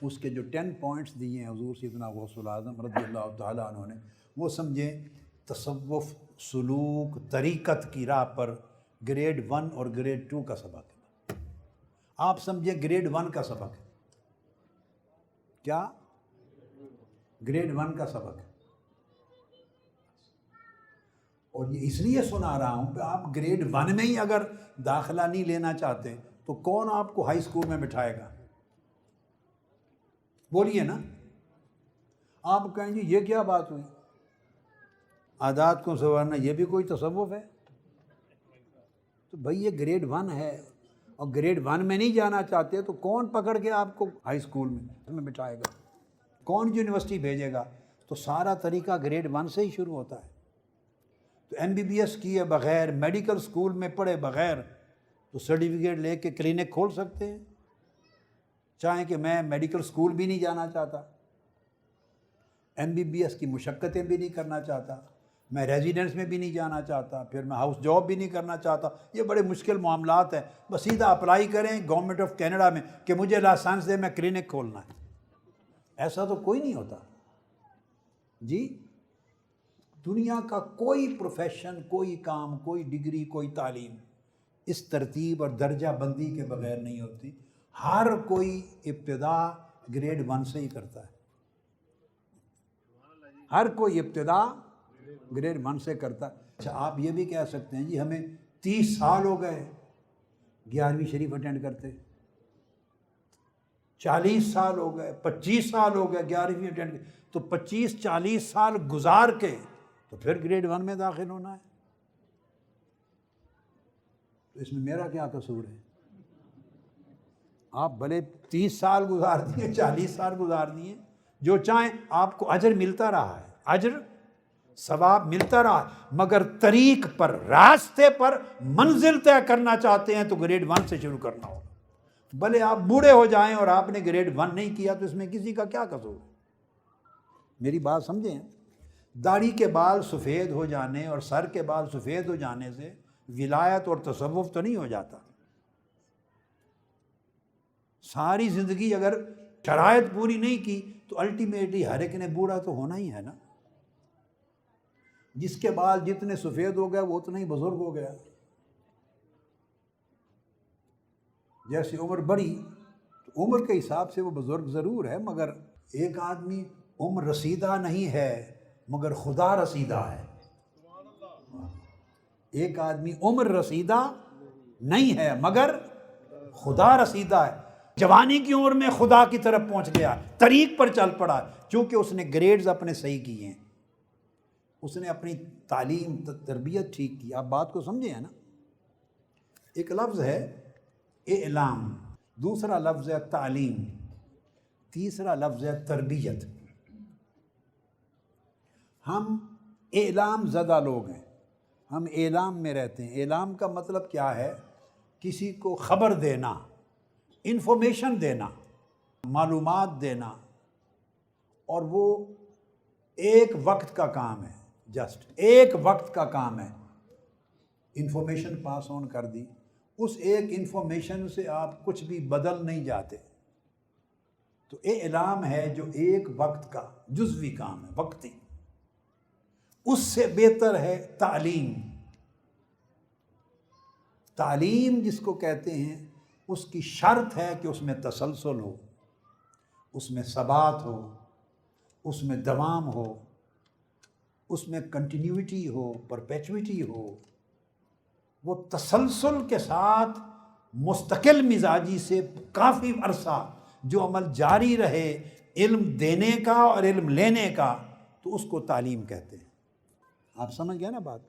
اس کے جو 10 پوائنٹس دیے ہیں حضور سیدنا غوث العظم رضی اللہ تعالیٰ عنہ نے، وہ سمجھیں تصوف، سلوک، طریقت کی راہ پر گریڈ 1 اور گریڈ 2 کا سبق ہے۔ آپ سمجھیں گریڈ 1 کا سبق ہے، کیا گریڈ 1 کا سبق ہے، اور یہ اس لیے سنا رہا ہوں کہ آپ گریڈ 1 میں ہی اگر داخلہ نہیں لینا چاہتے تو کون آپ کو ہائی اسکول میں بٹھائے گا؟ بولیے نا، آپ کہیں گے یہ کیا بات ہوئی، عادات کو سنوارنا یہ بھی کوئی تصوف ہے؟ تو بھئی یہ گریڈ 1 ہے، اور گریڈ 1 میں نہیں جانا چاہتے تو کون پکڑ کے آپ کو ہائی اسکول میں بٹھائے گا، کون یونیورسٹی بھیجے گا؟ تو سارا طریقہ گریڈ 1 سے ہی شروع ہوتا ہے۔ تو MBBS کیے بغیر، میڈیکل اسکول میں پڑھے بغیر تو سرٹیفکیٹ لے کے کلینک کھول سکتے ہیں، چاہیں کہ میں میڈیکل اسکول بھی نہیں جانا چاہتا، MBBS کی مشقتیں بھی نہیں کرنا چاہتا، میں ریزیڈنس میں بھی نہیں جانا چاہتا، پھر میں ہاؤس جاب بھی نہیں کرنا چاہتا، یہ بڑے مشکل معاملات ہیں، بس سیدھا اپلائی کریں گورنمنٹ آف کینیڈا میں کہ مجھے لائسنس دے، میں کلینک کھولنا ہے۔ ایسا تو کوئی نہیں ہوتا جی، دنیا کا کوئی پروفیشن، کوئی کام، کوئی ڈگری، کوئی تعلیم اس ترتیب اور درجہ بندی کے بغیر نہیں ہوتی، ہر کوئی ابتدا گریڈ 1 سے ہی کرتا ہے، ہر کوئی ابتدا گریڈ 1 سے کرتا ہے۔ اچھا آپ یہ بھی کہہ سکتے ہیں جی ہمیں 30 سال ہو گئے 11ویں شریف اٹینڈ کرتے، 40 سال ہو گئے، 25 سال ہو گئے 11ویں اٹینڈ کی، تو 25-40 سال گزار کے تو پھر گریڈ 1 میں داخل ہونا ہے، تو اس میں میرا کیا قصور ہے؟ آپ بھلے 30 سال گزار دیے، 40 سال گزار دیے، جو چاہیں، آپ کو اجر ملتا رہا ہے، اجر ثواب ملتا رہا، مگر طریق پر، راستے پر منزل طے کرنا چاہتے ہیں تو گریڈ 1 سے شروع کرنا ہوگا۔ بھلے آپ بوڑھے ہو جائیں اور آپ نے گریڈ 1 نہیں کیا تو اس میں کسی کا کیا قصور ہے؟ میری بات سمجھیں، داڑھی کے بال سفید ہو جانے اور سر کے بال سفید ہو جانے سے ولایت اور تصوف تو نہیں ہو جاتا۔ ساری زندگی اگر شرائط پوری نہیں کی تو الٹیمیٹلی ہر ایک نے بوڑھا تو ہونا ہی ہے نا۔ جس کے بال جتنے سفید ہو گئے وہ اتنا ہی بزرگ ہو گیا۔ جیسے عمر بڑھی تو عمر کے حساب سے وہ بزرگ ضرور ہے، مگر ایک آدمی عمر رسیدہ نہیں ہے مگر خدا رسیدہ ہے۔ ایک آدمی عمر رسیدہ نہیں ہے مگر خدا رسیدہ ہے۔ جوانی کی عمر میں خدا کی طرف پہنچ گیا، طریق پر چل پڑا، چونکہ اس نے گریڈز اپنے صحیح کیے ہیں، اس نے اپنی تعلیم تربیت ٹھیک کی۔ آپ بات کو سمجھے ہیں نا؟ ایک لفظ ہے اعلام، دوسرا لفظ ہے تعلیم، تیسرا لفظ ہے تربیت۔ ہم اعلام زدہ لوگ ہیں، ہم اعلام میں رہتے ہیں۔ اعلام کا مطلب کیا ہے؟ کسی کو خبر دینا، انفارمیشن دینا، معلومات دینا، اور وہ ایک وقت کا کام ہے، جسٹ ایک وقت کا کام ہے۔ انفارمیشن پاس آن کر دی، اس ایک انفارمیشن سے آپ کچھ بھی بدل نہیں جاتے، تو اعلام ہے جو ایک وقت کا جزوی کام ہے، وقتی۔ اس سے بہتر ہے تعلیم۔ تعلیم جس کو کہتے ہیں، اس کی شرط ہے کہ اس میں تسلسل ہو، اس میں ثبات ہو، اس میں دوام ہو، اس میں کنٹینیوٹی ہو، پرپیچوٹی ہو۔ وہ تسلسل کے ساتھ مستقل مزاجی سے کافی عرصہ جو عمل جاری رہے، علم دینے کا اور علم لینے کا، تو اس کو تعلیم کہتے ہیں۔ آپ سمجھ گئے نا بات؟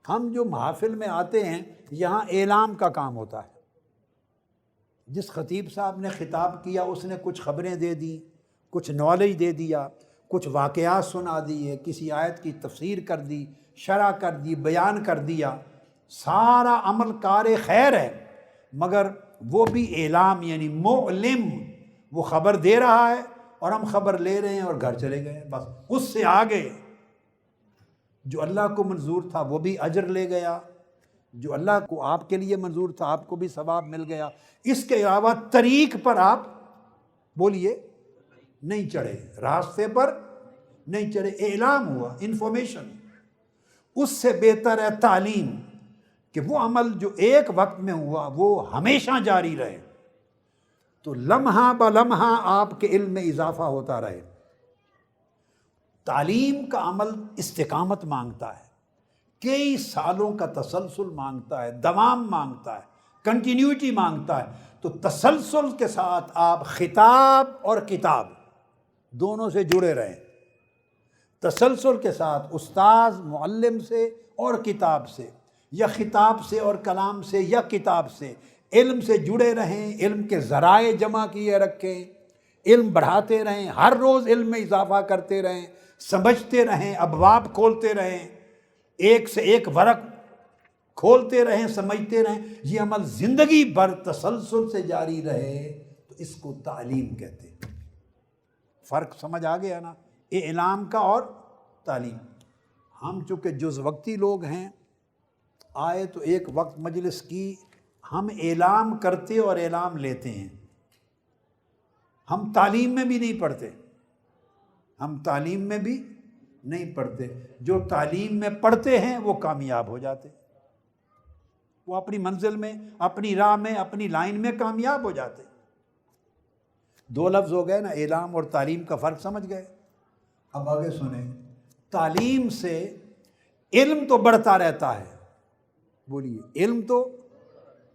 ہم جو محافل میں آتے ہیں، یہاں اعلام کا کام ہوتا ہے۔ جس خطیب صاحب نے خطاب کیا اس نے کچھ خبریں دے دی، کچھ نالج دے دیا، کچھ واقعات سنا دیے، کسی آیت کی تفسیر کر دی، شرح کر دی، بیان کر دیا، سارا عمل کار خیر ہے، مگر وہ بھی اعلام یعنی معلم، وہ خبر دے رہا ہے اور ہم خبر لے رہے ہیں اور گھر چلے گئے، بس۔ اس سے آگے جو اللہ کو منظور تھا وہ بھی اجر لے گیا، جو اللہ کو آپ کے لیے منظور تھا آپ کو بھی ثواب مل گیا۔ اس کے علاوہ طریق پر آپ بولیے نہیں چڑھے، راستے پر نہیں چڑھے، اعلام ہوا، انفارمیشن۔ اس سے بہتر ہے تعلیم، کہ وہ عمل جو ایک وقت میں ہوا وہ ہمیشہ جاری رہے، تو لمحہ بلمحہ آپ کے علم میں اضافہ ہوتا رہے۔ تعلیم کا عمل استقامت مانگتا ہے، کئی سالوں کا تسلسل مانگتا ہے، دوام مانگتا ہے، کنٹینیوٹی مانگتا ہے۔ تو تسلسل کے ساتھ آپ خطاب اور کتاب دونوں سے جڑے رہیں، تسلسل کے ساتھ استاذ معلم سے اور کتاب سے، یا خطاب سے اور کلام سے یا کتاب سے، علم سے جڑے رہیں، علم کے ذرائع جمع کیے رکھیں، علم بڑھاتے رہیں، ہر روز علم میں اضافہ کرتے رہیں، سمجھتے رہیں، ابواب کھولتے رہیں، ایک سے ایک ورق کھولتے رہیں، سمجھتے رہیں۔ یہ عمل زندگی بھر تسلسل سے جاری رہے تو اس کو تعلیم کہتے ہیں۔ فرق سمجھ آ گیا نا، اعلام کا اور تعلیم۔ ہم چونکہ جز وقتی لوگ ہیں، آئے تو ایک وقت مجلس کی، ہم اعلام کرتے اور اعلام لیتے ہیں، ہم تعلیم میں بھی نہیں پڑھتے، ہم تعلیم میں بھی نہیں پڑھتے۔ جو تعلیم میں پڑھتے ہیں وہ کامیاب ہو جاتے، وہ اپنی منزل میں، اپنی راہ میں، اپنی لائن میں کامیاب ہو جاتے۔ دو لفظ ہو گئے نا، اعلام اور تعلیم کا فرق سمجھ گئے۔ اب آگے سنیں، تعلیم سے علم تو بڑھتا رہتا ہے، بولیے علم تو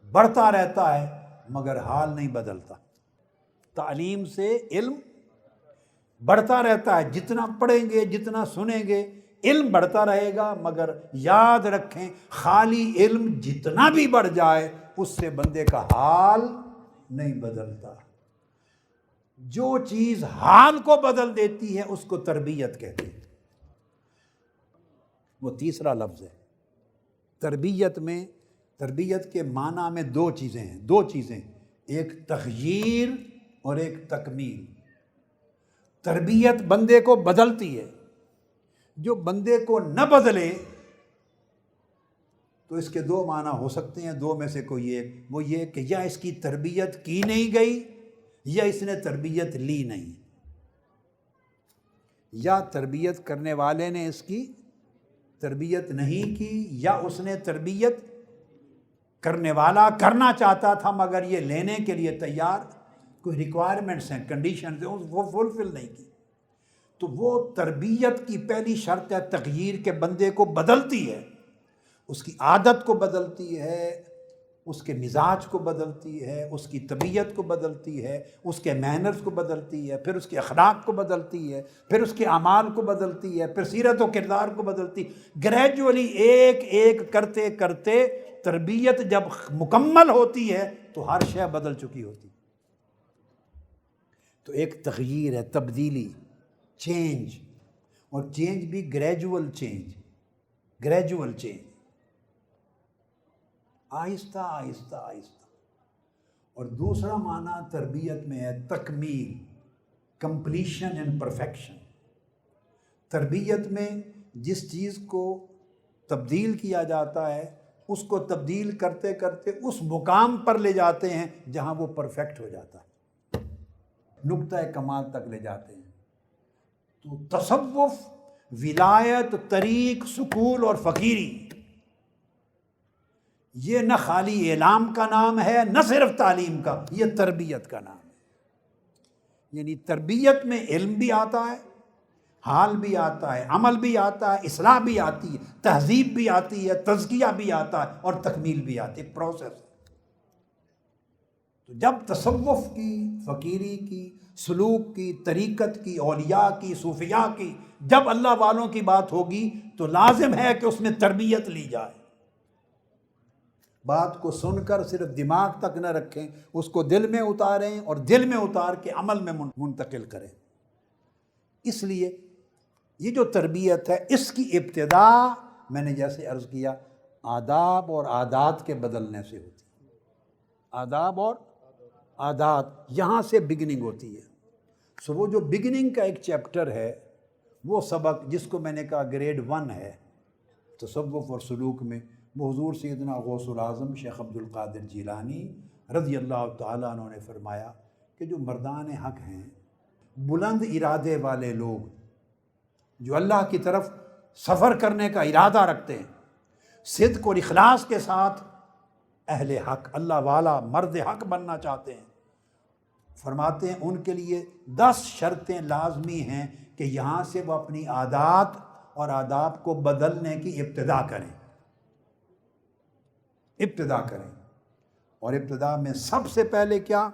بڑھتا رہتا ہے، مگر حال نہیں بدلتا۔ تعلیم سے علم بڑھتا رہتا ہے، جتنا پڑھیں گے جتنا سنیں گے علم بڑھتا رہے گا، مگر یاد رکھیں خالی علم جتنا بھی بڑھ جائے اس سے بندے کا حال نہیں بدلتا۔ جو چیز حال کو بدل دیتی ہے اس کو تربیت کہتے ہیں۔ وہ تیسرا لفظ ہے تربیت میں۔ تربیت کے معنی میں دو چیزیں، ایک تغییر اور ایک تکمیل۔ تربیت بندے کو بدلتی ہے، جو بندے کو نہ بدلے تو اس کے دو معنی ہو سکتے ہیں، دو میں سے کوئی ایک، وہ یہ کہ یا اس کی تربیت کی نہیں گئی یا اس نے تربیت لی نہیں، یا تربیت کرنے والے نے اس کی تربیت نہیں کی، یا اس نے تربیت کرنے والا کرنا چاہتا تھا مگر یہ لینے کے لیے تیار، کوئی ریکوائرمنٹس ہیں، کنڈیشنز ہیں، وہ فلفل نہیں کی۔ تو وہ تربیت کی پہلی شرط ہے تغییر کے بندے کو بدلتی ہے، اس کی عادت کو بدلتی ہے، اس کے مزاج کو بدلتی ہے، اس کی طبیعت کو بدلتی ہے، اس کے مینرز کو بدلتی ہے، پھر اس کے اخلاق کو بدلتی ہے، پھر اس کے اعمال کو بدلتی ہے، پھر سیرت و کردار کو بدلتی۔ گریجولی ایک ایک کرتے کرتے تربیت جب مکمل ہوتی ہے تو ہر شے بدل چکی ہوتی۔ تو ایک تغییر ہے، تبدیلی، چینج، اور چینج بھی گریجول چینج، آہستہ آہستہ آہستہ۔ اور دوسرا معنی تربیت میں ہے تکمیل، کمپلیشن اینڈ پرفیکشن۔ تربیت میں جس چیز کو تبدیل کیا جاتا ہے اس کو تبدیل کرتے کرتے اس مقام پر لے جاتے ہیں جہاں وہ پرفیکٹ ہو جاتا ہے، نقطہ کمال تک لے جاتے ہیں۔ تو تصوف، ولایت، طریق، سکول اور فقیری، یہ نہ خالی اعلام کا نام ہے نہ صرف تعلیم کا، یہ تربیت کا نام ہے۔ یعنی تربیت میں علم بھی آتا ہے، حال بھی آتا ہے، عمل بھی آتا ہے، اصلاح بھی آتی ہے، تہذیب بھی آتی ہے، تزکیہ بھی آتا ہے، اور تکمیل بھی آتی ہے، ایک پروسیس ہے۔ تو جب تصوف کی، فقیری کی، سلوک کی، طریقت کی، اولیاء کی، صوفیاء کی، جب اللہ والوں کی بات ہوگی تو لازم ہے کہ اس میں تربیت لی جائے۔ بات کو سن کر صرف دماغ تک نہ رکھیں، اس کو دل میں اتاریں اور دل میں اتار کے عمل میں منتقل کریں۔ اس لیے یہ جو تربیت ہے اس کی ابتدا میں نے جیسے عرض کیا آداب اور عادات کے بدلنے سے ہوتی ہے۔ آداب اور عادات، یہاں سے بگننگ ہوتی ہے۔ سو وہ جو بگننگ کا ایک چیپٹر ہے، وہ سبق جس کو میں نے کہا گریڈ 1 ہے تصوف اور سلوک میں، وہ حضور سیدنا غوث العظم شیخ عبد القادر جیلانی رضی اللہ تعالیٰ عنہ نے فرمایا کہ جو مردان حق ہیں، بلند ارادے والے لوگ جو اللہ کی طرف سفر کرنے کا ارادہ رکھتے ہیں، صدق اور اخلاص کے ساتھ اہل حق، اللہ والا، مرد حق بننا چاہتے ہیں، فرماتے ہیں ان کے لیے 10 شرطیں لازمی ہیں کہ یہاں سے وہ اپنی عادات اور آداب کو بدلنے کی ابتدا کریں۔ اور ابتدا میں سب سے پہلے کیا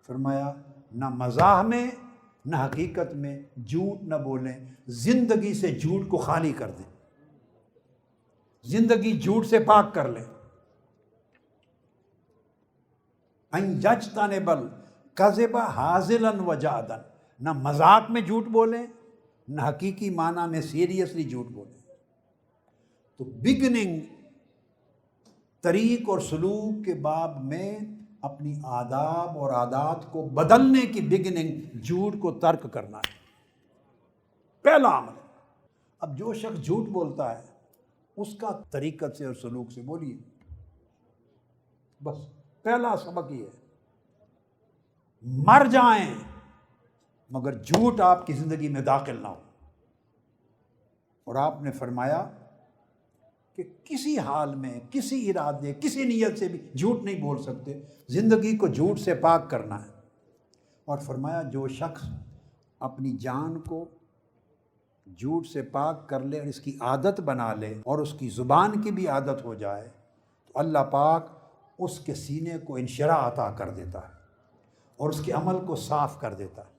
فرمایا؟ نہ مزاح میں نہ حقیقت میں جھوٹ نہ بولیں، زندگی سے جھوٹ کو خالی کر دیں، زندگی جھوٹ سے پاک کر لیں۔ ان یجتنب الکذب ہازلا وجادا، نہ مذاق میں جھوٹ بولیں نہ حقیقی معنی میں سیریسلی جھوٹ بولیں۔ تو بگننگ طریق اور سلوک کے باب میں اپنی آداب اور عادات کو بدلنے کی بگننگ جھوٹ کو ترک کرنا ہے، پہلا عمل۔ اب جو شخص جھوٹ بولتا ہے اس کا طریقت سے اور سلوک سے بولیے، بس پہلا سبق یہ ہے۔ مر جائیں مگر جھوٹ آپ کی زندگی میں داخل نہ ہو۔ اور آپ نے فرمایا کہ کسی حال میں، کسی ارادے، کسی نیت سے بھی جھوٹ نہیں بول سکتے، زندگی کو جھوٹ سے پاک کرنا ہے۔ اور فرمایا جو شخص اپنی جان کو جھوٹ سے پاک کر لے اور اس کی عادت بنا لے اور اس کی زبان کی بھی عادت ہو جائے تو اللہ پاک اس کے سینے کو انشراح عطا کر دیتا ہے، اور اس کے عمل کو صاف کر دیتا ہے۔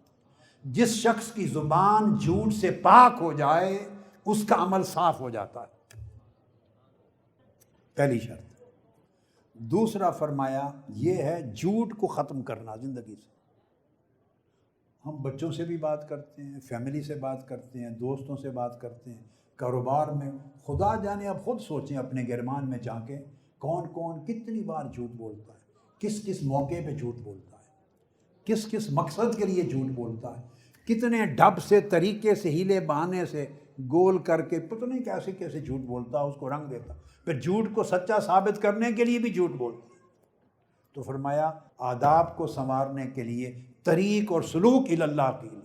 جس شخص کی زبان جھوٹ سے پاک ہو جائے اس کا عمل صاف ہو جاتا ہے، پہلی شرط۔ دوسرا فرمایا یہ ہے جھوٹ کو ختم کرنا زندگی سے۔ ہم بچوں سے بھی بات کرتے ہیں، فیملی سے بات کرتے ہیں، دوستوں سے بات کرتے ہیں، کاروبار میں، خدا جانے اب خود سوچیں اپنے گرمان میں جا کے کون کون کتنی بار جھوٹ بولتا ہے، کس کس موقع پہ جھوٹ بولتا ہے، کس کس مقصد کے لیے جھوٹ بولتا ہے، کتنے ڈھب سے طریقے سے ہیلے بہانے سے گول کر کے پتہ نہیں کیسے کیسے جھوٹ بولتا ہے، اس کو رنگ دیتا، پھر جھوٹ کو سچا ثابت کرنے کے لیے بھی جھوٹ بولتا۔ تو فرمایا آداب کو سنوارنے کے لیے، طریق اور سلوک اللہ کے لیے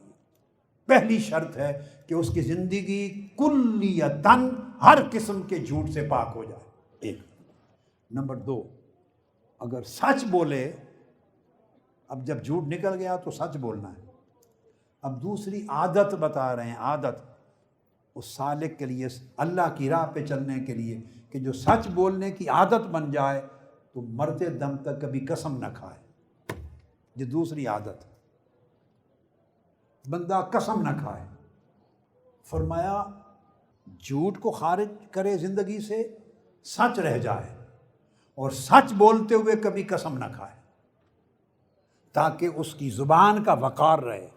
پہلی شرط ہے کہ اس کی زندگی کلیتاً ہر قسم کے جھوٹ سے پاک ہو جائے، ایک۔ نمبر دو، اگر سچ بولے، اب جب جھوٹ نکل گیا تو سچ بولنا ہے۔ اب دوسری عادت بتا رہے ہیں، عادت اس سالک کے لیے، اللہ کی راہ پہ چلنے کے لیے، کہ جو سچ بولنے کی عادت بن جائے تو مرتے دم تک کبھی قسم نہ کھائے۔ یہ دوسری عادت، بندہ قسم نہ کھائے۔ فرمایا جھوٹ کو خارج کرے زندگی سے، سچ رہ جائے، اور سچ بولتے ہوئے کبھی قسم نہ کھائے، تاکہ اس کی زبان کا وقار رہے۔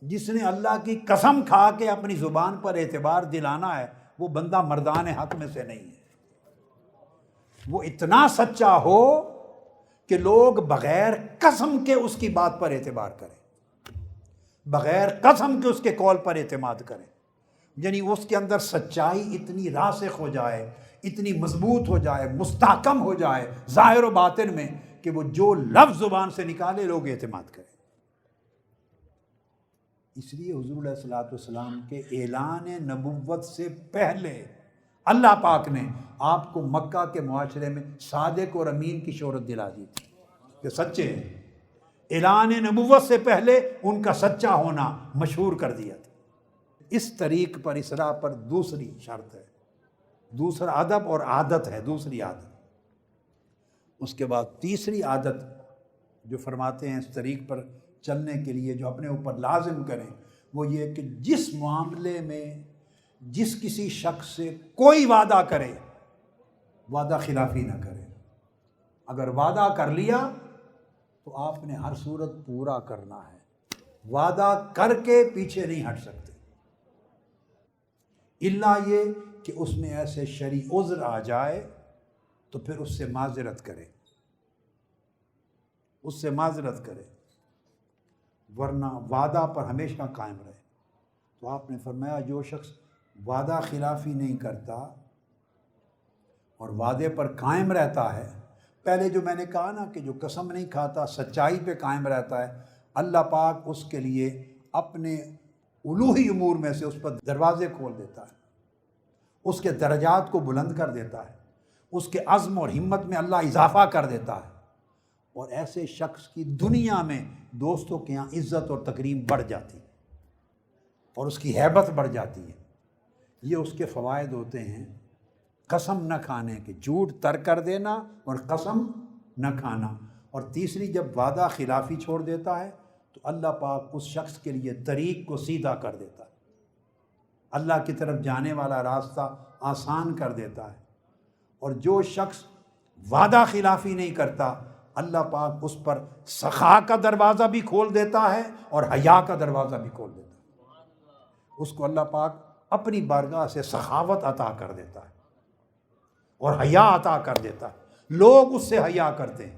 جس نے اللہ کی قسم کھا کے اپنی زبان پر اعتبار دلانا ہے وہ بندہ مردان حق میں سے نہیں ہے۔ وہ اتنا سچا ہو کہ لوگ بغیر قسم کے اس کی بات پر اعتبار کریں، بغیر قسم کے اس کے قول پر اعتماد کریں، یعنی اس کے اندر سچائی اتنی راسخ ہو جائے، اتنی مضبوط ہو جائے، مستحکم ہو جائے ظاہر و باطن میں، کہ وہ جو لفظ زبان سے نکالے لوگ اعتماد کریں۔ اس لیے حضور علیہ الصلوۃ والسلام کے اعلان نبوت سے پہلے اللہ پاک نے آپ کو مکہ کے معاشرے میں صادق اور امین کی شہرت دلا دی تھی کہ سچے ہیں۔ اعلان نبوت سے پہلے ان کا سچا ہونا مشہور کر دیا تھا۔ اس طریق پر، اس راہ پر دوسری شرط ہے، دوسرا ادب اور عادت ہے، دوسری عادت۔ اس کے بعد تیسری عادت جو فرماتے ہیں اس طریق پر چلنے کے لیے جو اپنے اوپر لازم کریں، وہ یہ کہ جس معاملے میں جس کسی شخص سے کوئی وعدہ کرے، وعدہ خلافی نہ کرے۔ اگر وعدہ کر لیا تو آپ نے ہر صورت پورا کرنا ہے، وعدہ کر کے پیچھے نہیں ہٹ سکتے، الا یہ کہ اس میں ایسے شرعی عذر آ جائے تو پھر اس سے معذرت کرے، اس سے معذرت کرے، ورنہ وعدہ پر ہمیشہ قائم رہے۔ تو آپ نے فرمایا جو شخص وعدہ خلافی نہیں کرتا اور وعدے پر قائم رہتا ہے، پہلے جو میں نے کہا نا کہ جو قسم نہیں کھاتا، سچائی پہ قائم رہتا ہے، اللہ پاک اس کے لیے اپنے الوہی امور میں سے اس پر دروازے کھول دیتا ہے، اس کے درجات کو بلند کر دیتا ہے، اس کے عزم اور ہمت میں اللہ اضافہ کر دیتا ہے، اور ایسے شخص کی دنیا میں دوستوں کے یہاں عزت اور تکریم بڑھ جاتی ہے اور اس کی ہیبت بڑھ جاتی ہے۔ یہ اس کے فوائد ہوتے ہیں، قسم نہ کھانے کے، جھوٹ ترک کر دینا اور قسم نہ کھانا۔ اور تیسری، جب وعدہ خلافی چھوڑ دیتا ہے تو اللہ پاک اس شخص کے لیے طریق کو سیدھا کر دیتا ہے، اللہ کی طرف جانے والا راستہ آسان کر دیتا ہے۔ اور جو شخص وعدہ خلافی نہیں کرتا، اللہ پاک اس پر سخا کا دروازہ بھی کھول دیتا ہے اور حیا کا دروازہ بھی کھول دیتا ہے۔ اس کو اللہ پاک اپنی بارگاہ سے سخاوت عطا کر دیتا ہے اور حیا عطا کر دیتا ہے، لوگ اس سے حیا کرتے ہیں،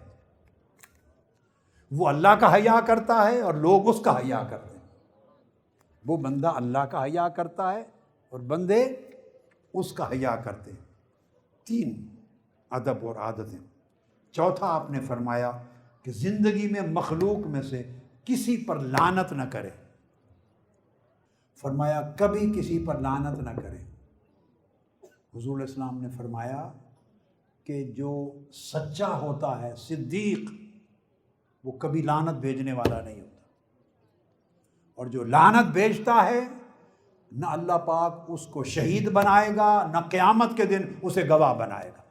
وہ اللہ کا حیا کرتا ہے اور لوگ اس کا حیا کرتے ہیں۔ وہ بندہ اللہ کا حیا کرتا ہے اور بندے اس کا حیا کرتے ہیں۔ تین ادب اور عادتیں۔ چوتھا آپ نے فرمایا کہ زندگی میں مخلوق میں سے کسی پر لعنت نہ کرے۔ فرمایا کبھی کسی پر لعنت نہ کرے۔ حضور علیہ السلام نے فرمایا کہ جو سچا ہوتا ہے، صدیق، وہ کبھی لعنت بھیجنے والا نہیں ہوتا، اور جو لعنت بھیجتا ہے نہ اللہ پاک اس کو شہید بنائے گا، نہ قیامت کے دن اسے گواہ بنائے گا۔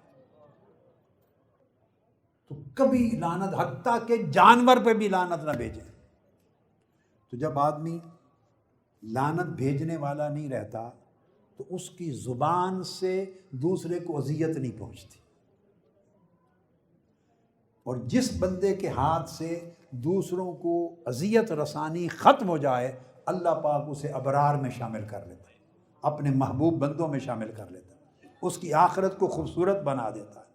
تو کبھی لعنت، حتیٰ کہ جانور پہ بھی لعنت نہ بھیجے۔ تو جب آدمی لعنت بھیجنے والا نہیں رہتا تو اس کی زبان سے دوسرے کو اذیت نہیں پہنچتی، اور جس بندے کے ہاتھ سے دوسروں کو اذیت رسانی ختم ہو جائے، اللہ پاک اسے ابرار میں شامل کر لیتا ہے، اپنے محبوب بندوں میں شامل کر لیتا ہے، اس کی آخرت کو خوبصورت بنا دیتا ہے،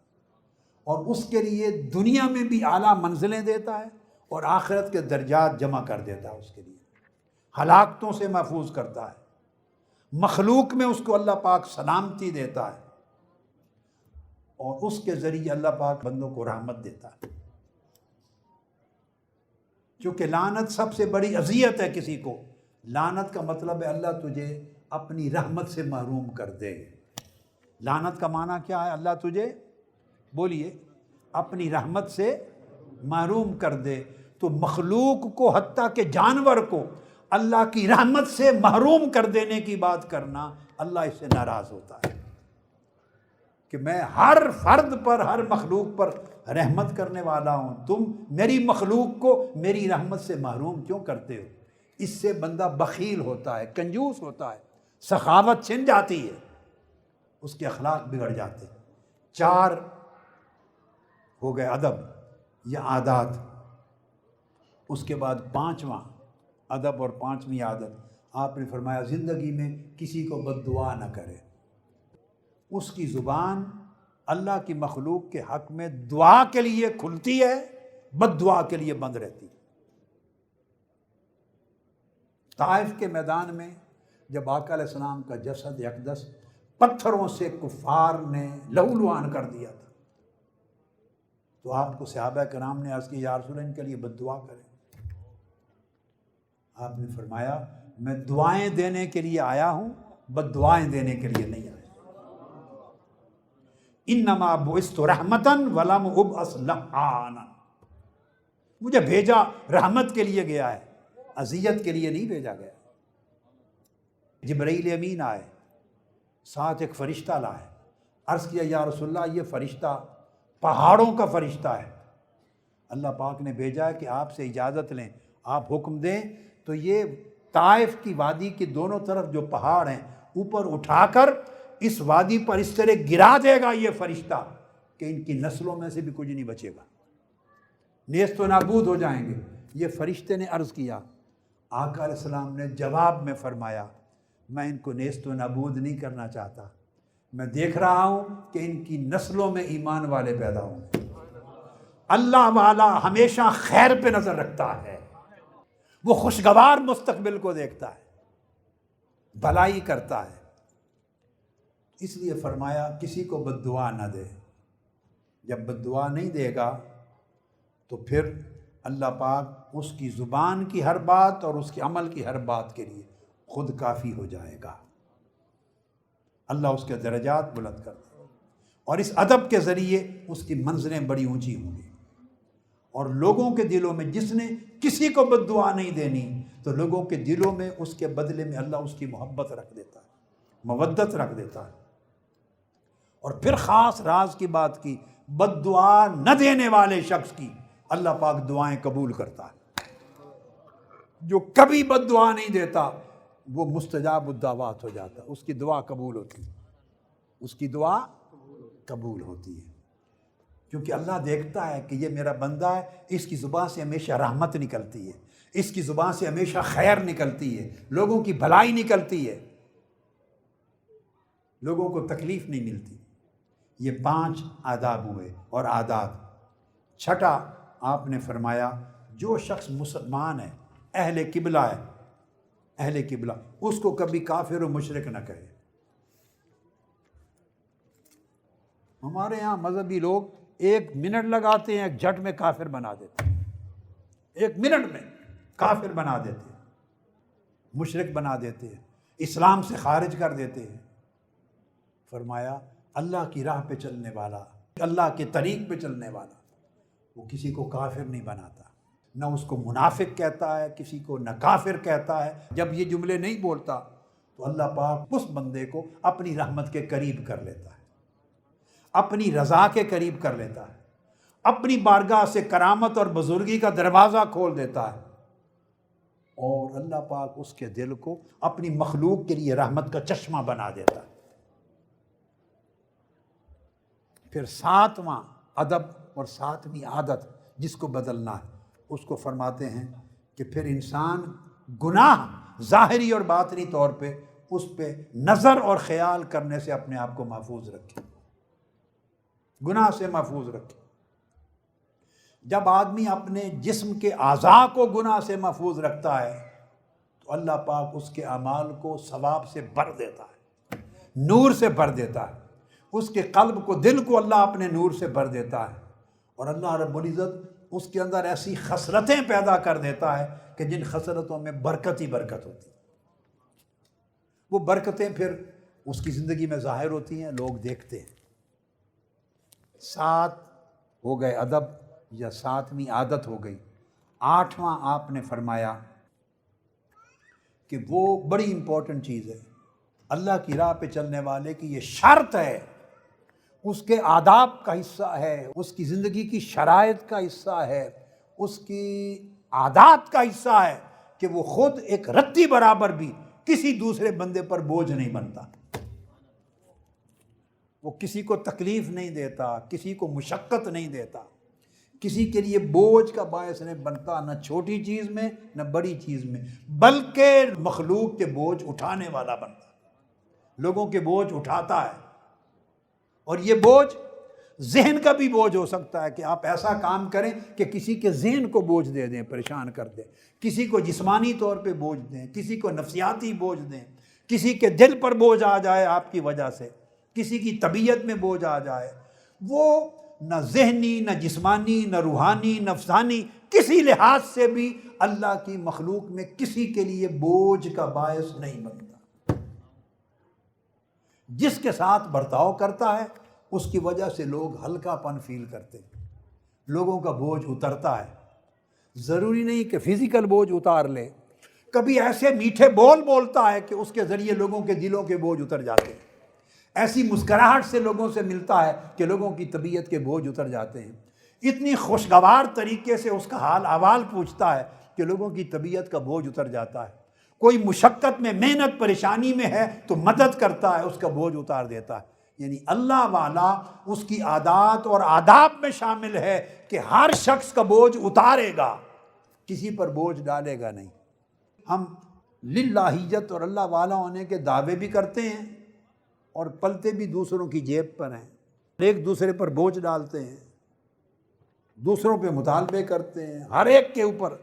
اور اس کے لیے دنیا میں بھی اعلیٰ منزلیں دیتا ہے اور آخرت کے درجات جمع کر دیتا ہے، اس کے لیے ہلاکتوں سے محفوظ کرتا ہے، مخلوق میں اس کو اللہ پاک سلامتی دیتا ہے، اور اس کے ذریعے اللہ پاک بندوں کو رحمت دیتا ہے۔ کیونکہ لعنت سب سے بڑی اذیت ہے کسی کو۔ لعنت کا مطلب ہے اللہ تجھے اپنی رحمت سے محروم کر دے۔ لعنت کا معنی کیا ہے؟ اللہ تجھے، بولیے، اپنی رحمت سے محروم کر دے۔ تو مخلوق کو، حتیٰ کہ جانور کو، اللہ کی رحمت سے محروم کر دینے کی بات کرنا، اللہ اس سے ناراض ہوتا ہے کہ میں ہر فرد پر، ہر مخلوق پر رحمت کرنے والا ہوں، تم میری مخلوق کو میری رحمت سے محروم کیوں کرتے ہو؟ اس سے بندہ بخیل ہوتا ہے، کنجوس ہوتا ہے، سخاوت چھن جاتی ہے، اس کے اخلاق بگڑ جاتے ہیں۔ 4 ہو گئے ادب یا عادات، اس کے بعد 5واں ادب اور 5ویں عادت، آپ نے فرمایا زندگی میں کسی کو بد دعا نہ کرے۔ اس کی زبان اللہ کی مخلوق کے حق میں دعا کے لیے کھلتی ہے، بد دعا کے لیے بند رہتی ہے۔ طائف کے میدان میں جب آقا علیہ السلام کا جسد اقدس پتھروں سے کفار نے لہولہان کر دیا تھا، تو آپ کو صحابہ کرام نے عرض کی یا رسول اللہ ان کے لیے بد دعا کریں۔ آپ نے فرمایا میں دعائیں دینے کے لیے آیا ہوں، بد دعائیں دینے کے لیے نہیں آیا۔ انما بعثت رحمتا ولم ابعث لعانا، مجھے بھیجا رحمت کے لیے گیا ہے، اذیت کے لیے نہیں بھیجا گیا۔ جبرائیل امین آئے، ساتھ ایک فرشتہ لائے، عرض کیا یا رسول اللہ یہ فرشتہ پہاڑوں کا فرشتہ ہے، اللہ پاک نے بھیجا ہے کہ آپ سے اجازت لیں، آپ حکم دیں تو یہ طائف کی وادی کے دونوں طرف جو پہاڑ ہیں اوپر اٹھا کر اس وادی پر اس طرح گرا دے گا یہ فرشتہ کہ ان کی نسلوں میں سے بھی کچھ نہیں بچے گا، نیست و نابود ہو جائیں گے۔ یہ فرشتے نے عرض کیا، آقا علیہ السلام نے جواب میں فرمایا میں ان کو نیست و نابود نہیں کرنا چاہتا، میں دیکھ رہا ہوں کہ ان کی نسلوں میں ایمان والے پیدا ہوں گے۔ اللہ والا ہمیشہ خیر پہ نظر رکھتا ہے، وہ خوشگوار مستقبل کو دیکھتا ہے، بھلائی کرتا ہے، اس لیے فرمایا کسی کو بد دعا نہ دے۔ جب بد دعا نہیں دے گا تو پھر اللہ پاک اس کی زبان کی ہر بات اور اس کے عمل کی ہر بات کے لیے خود کافی ہو جائے گا، اللہ اس کے درجات بلند کر دے، اور اس ادب کے ذریعے اس کی منزلیں بڑی اونچی ہوں گی۔ اور لوگوں کے دلوں میں، جس نے کسی کو بد دعا نہیں دینی تو لوگوں کے دلوں میں اس کے بدلے میں اللہ اس کی محبت رکھ دیتا ہے، مودت رکھ دیتا ہے۔ اور پھر خاص راز کی بات کی، بد دعا نہ دینے والے شخص کی اللہ پاک دعائیں قبول کرتا ہے۔ جو کبھی بد دعا نہیں دیتا وہ مستجاب الدعوات ہو جاتا، اس کی دعا قبول ہوتی ہے، اس کی دعا قبول ہوتی ہے، کیونکہ اللہ دیکھتا ہے کہ یہ میرا بندہ ہے، اس کی زبان سے ہمیشہ رحمت نکلتی ہے، اس کی زبان سے ہمیشہ خیر نکلتی ہے، لوگوں کی بھلائی نکلتی ہے، لوگوں کو تکلیف نہیں ملتی۔ یہ 5 آداب ہوئے اور عادات۔ 6 آپ نے فرمایا جو شخص مسلمان ہے، اہل قبلہ ہے، اہل قبلہ، اس کو کبھی کافر و مشرک نہ کہے۔ ہمارے ہاں مذہبی لوگ 1 منٹ لگاتے ہیں، ایک جھٹ میں کافر بنا دیتے ہیں، 1 منٹ میں کافر بنا دیتے ہیں، مشرک بنا دیتے ہیں، اسلام سے خارج کر دیتے ہیں۔ فرمایا اللہ کی راہ پہ چلنے والا، اللہ کے طریق پہ چلنے والا، وہ کسی کو کافر نہیں بناتا، نہ اس کو منافق کہتا ہے، کسی کو نہ کافر کہتا ہے۔ جب یہ جملے نہیں بولتا تو اللہ پاک اس بندے کو اپنی رحمت کے قریب کر لیتا ہے، اپنی رضا کے قریب کر لیتا ہے، اپنی بارگاہ سے کرامت اور بزرگی کا دروازہ کھول دیتا ہے، اور اللہ پاک اس کے دل کو اپنی مخلوق کے لیے رحمت کا چشمہ بنا دیتا ہے۔ پھر ساتواں ادب اور ساتویں عادت جس کو بدلنا ہے، اس کو فرماتے ہیں کہ پھر انسان گناہ ظاہری اور باطنی طور پہ اس پہ نظر اور خیال کرنے سے اپنے آپ کو محفوظ رکھے، گناہ سے محفوظ رکھے۔ جب آدمی اپنے جسم کے اعضاء کو گناہ سے محفوظ رکھتا ہے تو اللہ پاک اس کے اعمال کو ثواب سے بھر دیتا ہے، نور سے بھر دیتا ہے، اس کے قلب کو، دل کو اللہ اپنے نور سے بھر دیتا ہے، اور اللہ رب العزت اس کے اندر ایسی خصلتیں پیدا کر دیتا ہے کہ جن خصلتوں میں برکت ہی برکت ہوتی ہے۔ وہ برکتیں پھر اس کی زندگی میں ظاہر ہوتی ہیں، لوگ دیکھتے ہیں۔ 7 ہو گئے ادب یا 7ویں عادت ہو گئی۔ 8واں آپ نے فرمایا کہ وہ بڑی امپورٹنٹ چیز ہے، اللہ کی راہ پہ چلنے والے کی یہ شرط ہے، اس کے آداب کا حصہ ہے، اس کی زندگی کی شرائط کا حصہ ہے، اس کی عادات کا حصہ ہے کہ وہ خود ایک رتی برابر بھی کسی دوسرے بندے پر بوجھ نہیں بنتا، وہ کسی کو تکلیف نہیں دیتا، کسی کو مشقت نہیں دیتا، کسی کے لیے بوجھ کا باعث نہیں بنتا، نہ چھوٹی چیز میں نہ بڑی چیز میں، بلکہ مخلوق کے بوجھ اٹھانے والا بنتا، لوگوں کے بوجھ اٹھاتا ہے۔ اور یہ بوجھ ذہن کا بھی بوجھ ہو سکتا ہے کہ آپ ایسا کام کریں کہ کسی کے ذہن کو بوجھ دے دیں، پریشان کر دیں، کسی کو جسمانی طور پہ بوجھ دیں، کسی کو نفسیاتی بوجھ دیں، کسی کے دل پر بوجھ آ جائے آپ کی وجہ سے، کسی کی طبیعت میں بوجھ آ جائے، وہ نہ ذہنی نہ جسمانی نہ روحانی نفسانی کسی لحاظ سے بھی اللہ کی مخلوق میں کسی کے لیے بوجھ کا باعث نہیں بنتا۔ جس کے ساتھ برتاؤ کرتا ہے اس کی وجہ سے لوگ ہلکا پن فیل کرتے ہیں، لوگوں کا بوجھ اترتا ہے۔ ضروری نہیں کہ فزیکل بوجھ اتار لے، کبھی ایسے میٹھے بول بولتا ہے کہ اس کے ذریعے لوگوں کے دلوں کے بوجھ اتر جاتے ہیں، ایسی مسکراہٹ سے لوگوں سے ملتا ہے کہ لوگوں کی طبیعت کے بوجھ اتر جاتے ہیں، اتنی خوشگوار طریقے سے اس کا حال احوال پوچھتا ہے کہ لوگوں کی طبیعت کا بوجھ اتر جاتا ہے، کوئی مشقت میں، محنت پریشانی میں ہے تو مدد کرتا ہے، اس کا بوجھ اتار دیتا ہے۔ یعنی اللہ والا اس کی عادات اور آداب میں شامل ہے کہ ہر شخص کا بوجھ اتارے گا، کسی پر بوجھ ڈالے گا نہیں۔ ہم للہیت اور اللہ والا ہونے کے دعوے بھی کرتے ہیں اور پلتے بھی دوسروں کی جیب پر ہیں، ایک دوسرے پر بوجھ ڈالتے ہیں، دوسروں پہ مطالبے کرتے ہیں، ہر ایک کے اوپر،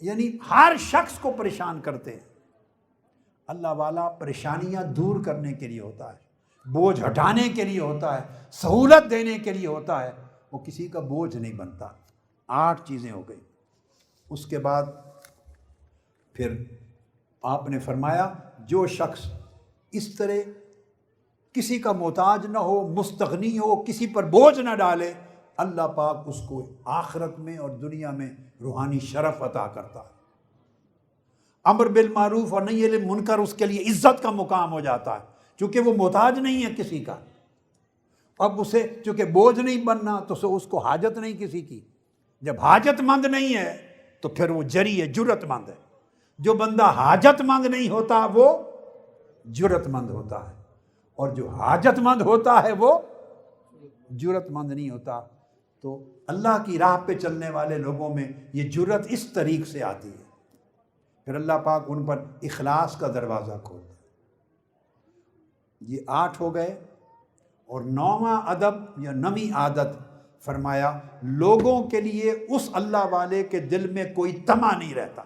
یعنی ہر شخص کو پریشان کرتے ہیں۔ اللہ والا پریشانیاں دور کرنے کے لیے ہوتا ہے، بوجھ ہٹانے کے لیے ہوتا ہے، سہولت دینے کے لیے ہوتا ہے، وہ کسی کا بوجھ نہیں بنتا۔ 8 چیزیں ہو گئی۔ اس کے بعد پھر آپ نے فرمایا جو شخص اس طرح کسی کا محتاج نہ ہو، مستغنی ہو، کسی پر بوجھ نہ ڈالے، اللہ پاک اس کو آخرت میں اور دنیا میں روحانی شرف عطا کرتا ہے۔ امر بالمعروف اور نہی عن المنکر اس کے لیے عزت کا مقام ہو جاتا ہے، چونکہ وہ محتاج نہیں ہے کسی کا۔ اب اسے چونکہ بوجھ نہیں بننا تو اس کو حاجت نہیں کسی کی، جب حاجت مند نہیں ہے تو پھر وہ جری ہے، جرت مند ہے۔ جو بندہ حاجت مند نہیں ہوتا وہ جرت مند ہوتا ہے، اور جو حاجت مند ہوتا ہے وہ جرت مند نہیں ہوتا۔ تو اللہ کی راہ پہ چلنے والے لوگوں میں یہ جرت اس طریق سے آتی ہے، پھر اللہ پاک ان پر اخلاص کا دروازہ کھولتا ہے۔ یہ 8 ہو گئے۔ اور 9واں ادب یا 9ویں عادت فرمایا لوگوں کے لیے اس اللہ والے کے دل میں کوئی طمع نہیں رہتا،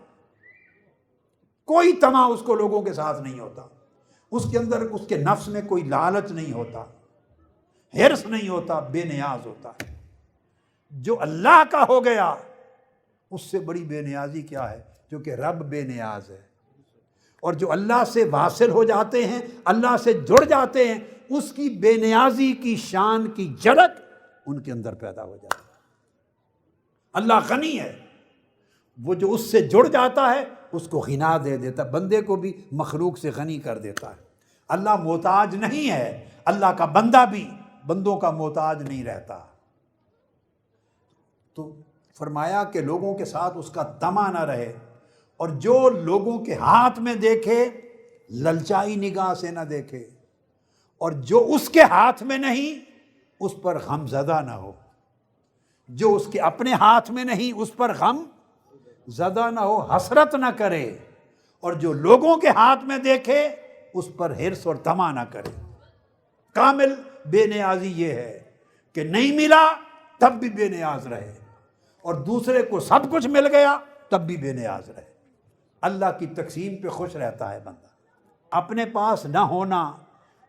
کوئی طمع اس کو لوگوں کے ساتھ نہیں ہوتا، اس کے اندر اس کے نفس میں کوئی لالچ نہیں ہوتا، حرص نہیں ہوتا، بے نیاز ہوتا ہے۔ جو اللہ کا ہو گیا اس سے بڑی بے نیازی کیا ہے، جو کہ رب بے نیاز ہے، اور جو اللہ سے واصل ہو جاتے ہیں، اللہ سے جڑ جاتے ہیں، اس کی بے نیازی کی شان کی جھلک ان کے اندر پیدا ہو جاتی ہے۔ اللہ غنی ہے، وہ جو اس سے جڑ جاتا ہے اس کو غنا دے دیتا، بندے کو بھی مخلوق سے غنی کر دیتا ہے۔ اللہ محتاج نہیں ہے، اللہ کا بندہ بھی بندوں کا محتاج نہیں رہتا۔ تو فرمایا کہ لوگوں کے ساتھ اس کا طمع نہ رہے، اور جو لوگوں کے ہاتھ میں دیکھے للچائی نگاہ سے نہ دیکھے، اور جو اس کے ہاتھ میں نہیں اس پر غم زدہ نہ ہو، جو اس کے اپنے ہاتھ میں نہیں اس پر غم زدہ نہ ہو، حسرت نہ کرے، اور جو لوگوں کے ہاتھ میں دیکھے اس پر حرص اور طمع نہ کرے۔ کامل بے نیازی یہ ہے کہ نہیں ملا تب بھی بے نیاز رہے، اور دوسرے کو سب کچھ مل گیا تب بھی بے نیاز رہے۔ اللہ کی تقسیم پہ خوش رہتا ہے بندہ۔ اپنے پاس نہ ہونا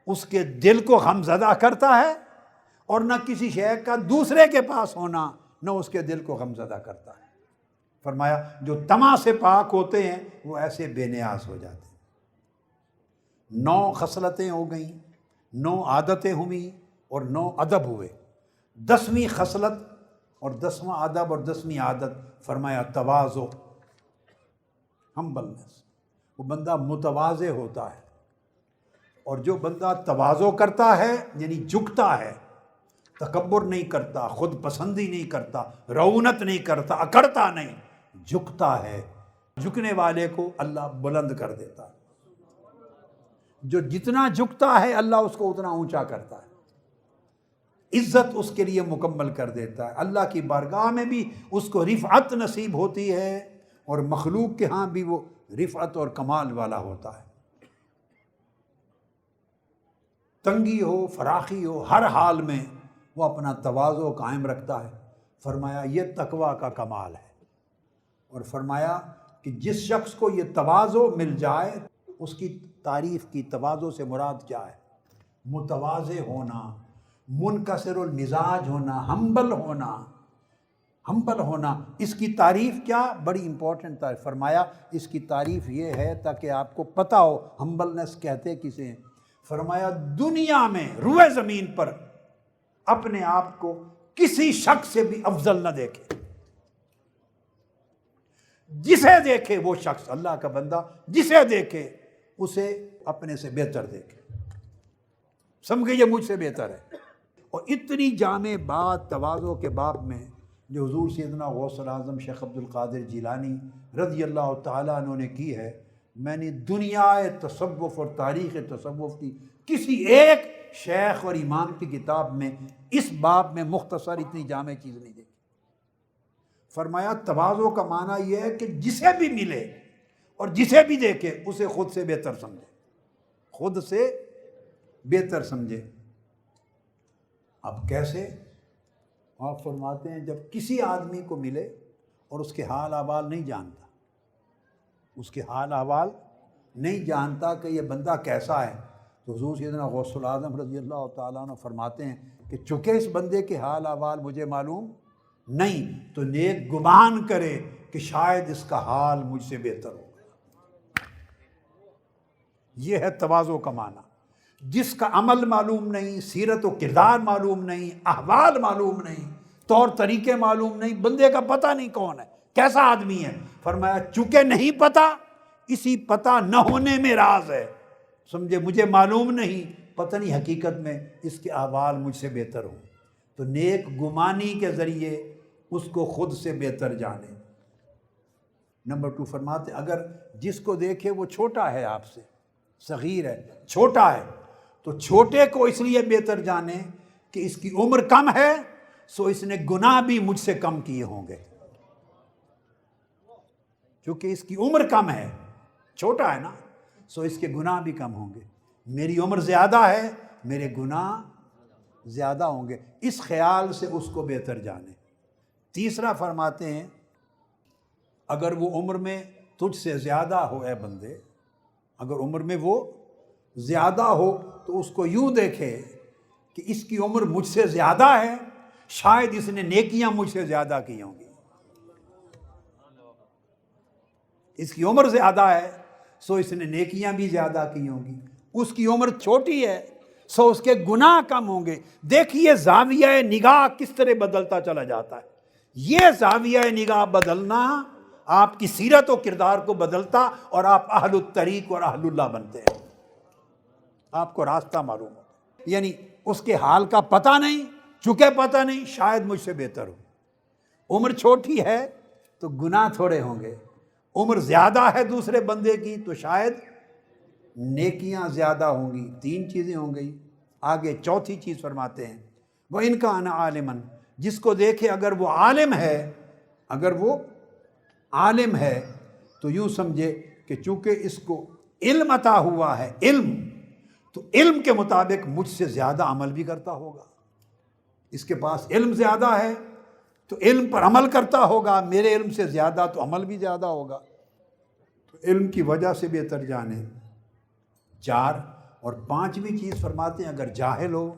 اس کے دل کو غم زدہ کرتا ہے، اور نہ کسی شے کا دوسرے کے پاس ہونا نہ اس کے دل کو غم زدہ کرتا ہے۔ فرمایا جو طمع سے پاک ہوتے ہیں وہ ایسے بے نیاز ہو جاتے ہیں۔ 9 خصلتیں ہو گئیں، 9 عادتیں ہوئیں، اور 9 ادب ہوئے۔ 10ویں خصلت اور 10واں ادب اور 10ویں عادت فرمایا تواضع، ہمبلنس۔ وہ بندہ متواضع ہوتا ہے، اور جو بندہ تواضع کرتا ہے یعنی جھکتا ہے، تکبر نہیں کرتا، خود پسندی نہیں کرتا، رعونت نہیں کرتا، اکڑتا نہیں، جھکتا ہے، جھکنے والے کو اللہ بلند کر دیتا ہے۔ جو جتنا جھکتا ہے اللہ اس کو اتنا اونچا کرتا ہے، عزت اس کے لیے مکمل کر دیتا ہے، اللہ کی بارگاہ میں بھی اس کو رفعت نصیب ہوتی ہے، اور مخلوق کے ہاں بھی وہ رفعت اور کمال والا ہوتا ہے۔ تنگی ہو، فراخی ہو، ہر حال میں وہ اپنا تواضع قائم رکھتا ہے۔ فرمایا یہ تقویٰ کا کمال ہے، اور فرمایا کہ جس شخص کو یہ تواضع مل جائے اس کی تعریف کی۔ تواضع سے مراد کیا ہے؟ متواضع ہونا، منکسر المزاج ہونا، ہمبل ہونا۔ ہمبل ہونا، اس کی تعریف کیا؟ بڑی امپورٹنٹ تعریف۔ فرمایا اس کی تعریف یہ ہے تاکہ آپ کو پتہ ہو ہمبلنس کہتے کسے ہیں۔ فرمایا دنیا میں روئے زمین پر اپنے آپ کو کسی شخص سے بھی افضل نہ دیکھے، جسے دیکھے وہ شخص، اللہ کا بندہ جسے دیکھے اسے اپنے سے بہتر دیکھے، سمجھے یہ مجھ سے بہتر ہے۔ اور اتنی جامع بات تواضع کے باب میں جو حضور سیدنا غوث الاعظم شیخ عبد القادر جیلانی رضی اللہ تعالیٰ عنہ نے کی ہے، میں نے دنیا تصوف اور تاریخ تصوف کی کسی ایک شیخ اور امام کی کتاب میں اس باب میں مختصر اتنی جامع چیز نہیں دیکھی۔ فرمایا تواضع کا معنی یہ ہے کہ جسے بھی ملے اور جسے بھی دیکھے اسے خود سے بہتر سمجھے، خود سے بہتر سمجھے۔ اب کیسے؟ آپ فرماتے ہیں جب کسی آدمی کو ملے اور اس کے حال احوال نہیں جانتا، اس کے حال احوال نہیں جانتا کہ یہ بندہ کیسا ہے، تو حضور سیدنا غوث الاعظم رضی اللہ تعالیٰ عنہ فرماتے ہیں کہ چونکہ اس بندے کے حال احوال مجھے معلوم نہیں، تو نیک گمان کرے کہ شاید اس کا حال مجھ سے بہتر ہو۔ یہ ہے تواضع کا معنی۔ جس کا عمل معلوم نہیں، سیرت و کردار معلوم نہیں، احوال معلوم نہیں، طور طریقے معلوم نہیں، بندے کا پتہ نہیں کون ہے، کیسا آدمی ہے، فرمایا چونکہ نہیں پتہ، اسی پتہ نہ ہونے میں راز ہے۔ سمجھے مجھے معلوم نہیں، پتہ نہیں حقیقت میں اس کے احوال مجھ سے بہتر ہوں، تو نیک گمانی کے ذریعے اس کو خود سے بہتر جانے۔ نمبر 2 فرماتے اگر جس کو دیکھے وہ چھوٹا ہے، آپ سے صغیر ہے، چھوٹا ہے، تو چھوٹے کو اس لیے بہتر جانے کہ اس کی عمر کم ہے، سو اس نے گناہ بھی مجھ سے کم کیے ہوں گے، چونکہ اس کی عمر کم ہے، چھوٹا ہے نا، سو اس کے گناہ بھی کم ہوں گے۔ میری عمر زیادہ ہے، میرے گناہ زیادہ ہوں گے، اس خیال سے اس کو بہتر جانے۔ تیسرا فرماتے ہیں اگر وہ عمر میں تجھ سے زیادہ ہو، اے بندے، اگر عمر میں وہ زیادہ ہو تو اس کو یوں دیکھے کہ اس کی عمر مجھ سے زیادہ ہے، شاید اس نے نیکیاں مجھ سے زیادہ کی ہوں گی۔ اس کی عمر زیادہ ہے سو اس نے نیکیاں بھی زیادہ کی ہوں گی، اس کی عمر چھوٹی ہے سو اس کے گناہ کم ہوں گے۔ دیکھیے زاویہ نگاہ کس طرح بدلتا چلا جاتا ہے۔ یہ زاویہ نگاہ بدلنا آپ کی سیرت و کردار کو بدلتا اور آپ اہل الطریق اور اہل اللہ بنتے ہیں، آپ کو راستہ معلوم ہوتا، یعنی اس کے حال کا پتہ نہیں، چونکہ پتہ نہیں شاید مجھ سے بہتر ہو، عمر چھوٹی ہے تو گناہ تھوڑے ہوں گے، عمر زیادہ ہے دوسرے بندے کی تو شاید نیکیاں زیادہ ہوں گی۔ 3 چیزیں ہوں گی۔ آگے چوتھی چیز فرماتے ہیں وہ ان کا انا عالمن، جس کو دیکھے اگر وہ عالم ہے، اگر وہ عالم ہے تو یوں سمجھے کہ چونکہ اس کو علم عطا ہوا ہے، علم، تو علم کے مطابق مجھ سے زیادہ عمل بھی کرتا ہوگا۔ اس کے پاس علم زیادہ ہے تو علم پر عمل کرتا ہوگا، میرے علم سے زیادہ تو عمل بھی زیادہ ہوگا، تو علم کی وجہ سے بہتر جانے۔ 4 اور 5ویں چیز فرماتے ہیں اگر جاہل ہو،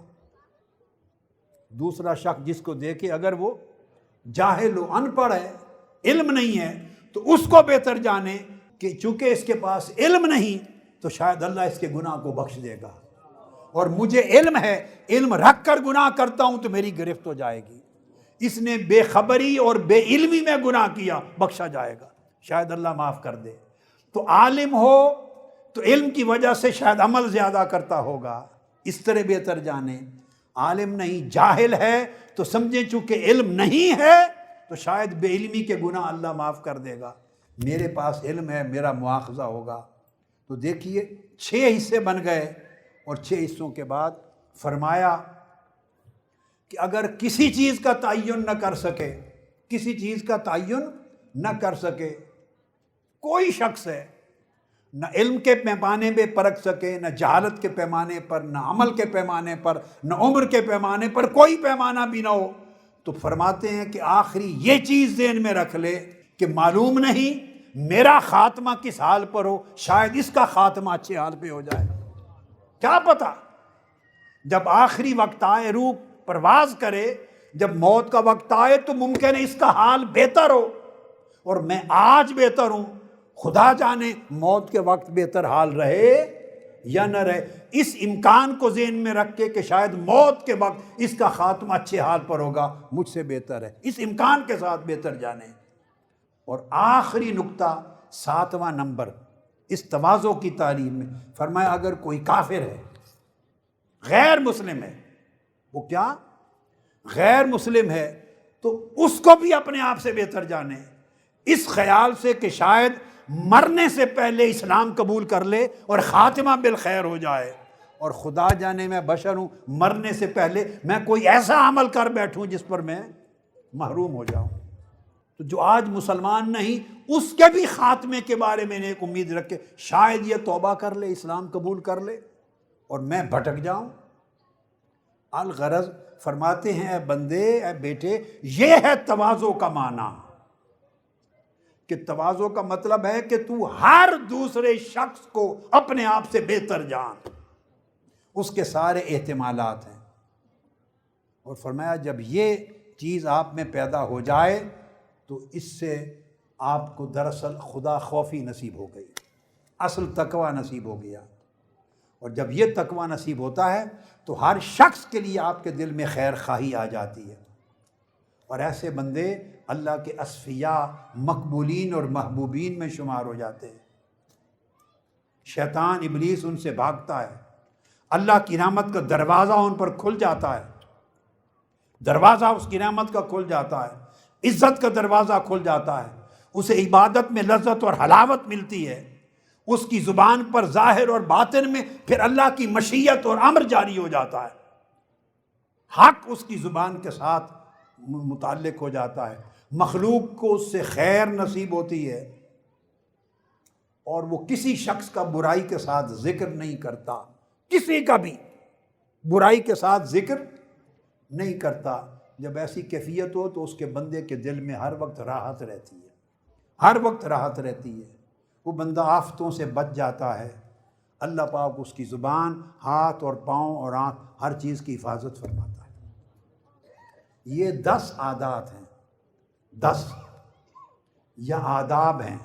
دوسرا شخص جس کو دیکھے اگر وہ جاہل ہو، ان پڑھ ہے، علم نہیں ہے، تو اس کو بہتر جانے کہ چونکہ اس کے پاس علم نہیں تو شاید اللہ اس کے گناہ کو بخش دے گا، اور مجھے علم ہے، علم رکھ کر گناہ کرتا ہوں تو میری گرفت ہو جائے گی۔ اس نے بے خبری اور بے علمی میں گناہ کیا، بخشا جائے گا، شاید اللہ معاف کر دے۔ تو عالم ہو تو علم کی وجہ سے شاید عمل زیادہ کرتا ہوگا، اس طرح بہتر جانے۔ عالم نہیں، جاہل ہے تو سمجھیں چونکہ علم نہیں ہے تو شاید بے علمی کے گناہ اللہ معاف کر دے گا، میرے پاس علم ہے، میرا مواخذہ ہوگا۔ تو دیکھیے 6 حصے بن گئے، اور 6 حصوں کے بعد فرمایا کہ اگر کسی چیز کا تعین نہ کر سکے، کسی چیز کا تعین نہ کر سکے، کوئی شخص ہے، نہ علم کے پیمانے پہ پرکھ سکے، نہ جہالت کے پیمانے پر، نہ عمل کے پیمانے پر، نہ عمر کے پیمانے پر، کوئی پیمانہ بھی نہ ہو، تو فرماتے ہیں کہ آخری یہ چیز ذہن میں رکھ لے کہ معلوم نہیں میرا خاتمہ کس حال پر ہو، شاید اس کا خاتمہ اچھے حال پہ ہو جائے، کیا پتہ۔ جب آخری وقت آئے، روح پرواز کرے، جب موت کا وقت آئے تو ممکن ہے اس کا حال بہتر ہو، اور میں آج بہتر ہوں، خدا جانے موت کے وقت بہتر حال رہے یا نہ رہے۔ اس امکان کو ذہن میں رکھ کے کہ شاید موت کے وقت اس کا خاتمہ اچھے حال پر ہوگا، مجھ سے بہتر ہے، اس امکان کے ساتھ بہتر جانے۔ اور آخری نقطہ 7واں نمبر اس تواضع کی تعلیم میں فرمایا اگر کوئی کافر ہے، غیر مسلم ہے، وہ کیا غیر مسلم ہے، تو اس کو بھی اپنے آپ سے بہتر جانے، اس خیال سے کہ شاید مرنے سے پہلے اسلام قبول کر لے اور خاتمہ بالخیر ہو جائے، اور خدا جانے میں بشر ہوں، مرنے سے پہلے میں کوئی ایسا عمل کر بیٹھوں جس پر میں محروم ہو جاؤں۔ تو جو آج مسلمان نہیں، اس کے بھی خاتمے کے بارے میں ایک امید رکھے، شاید یہ توبہ کر لے، اسلام قبول کر لے اور میں بھٹک جاؤں۔ الغرض فرماتے ہیں اے بندے، اے بیٹے، یہ ہے تواضع کا معنی، کہ تواضع کا مطلب ہے کہ تو ہر دوسرے شخص کو اپنے آپ سے بہتر جان، اس کے سارے احتمالات ہیں۔ اور فرمایا جب یہ چیز آپ میں پیدا ہو جائے تو اس سے آپ کو دراصل خدا خوفی نصیب ہو گئی، اصل تقوی نصیب ہو گیا، اور جب یہ تقوی نصیب ہوتا ہے تو ہر شخص کے لیے آپ کے دل میں خیر خواہی آ جاتی ہے، اور ایسے بندے اللہ کے اصفیاء، مقبولین اور محبوبین میں شمار ہو جاتے ہیں۔ شیطان ابلیس ان سے بھاگتا ہے، اللہ کی رحمت کا دروازہ ان پر کھل جاتا ہے، دروازہ اس کی رحمت کا کھل جاتا ہے، عزت کا دروازہ کھل جاتا ہے، اسے عبادت میں لذت اور حلاوت ملتی ہے، اس کی زبان پر ظاہر اور باطن میں پھر اللہ کی مشیت اور امر جاری ہو جاتا ہے، حق اس کی زبان کے ساتھ متعلق ہو جاتا ہے، مخلوق کو اس سے خیر نصیب ہوتی ہے، اور وہ کسی شخص کا برائی کے ساتھ ذکر نہیں کرتا، کسی کا بھی برائی کے ساتھ ذکر نہیں کرتا۔ جب ایسی کیفیت ہو تو اس کے بندے کے دل میں ہر وقت راحت رہتی ہے، ہر وقت راحت رہتی ہے، وہ بندہ آفتوں سے بچ جاتا ہے، اللہ پاک اس کی زبان، ہاتھ اور پاؤں اور آنکھ ہر چیز کی حفاظت فرماتا ہے۔ یہ 10 عادات ہیں، 10 یا آداب ہیں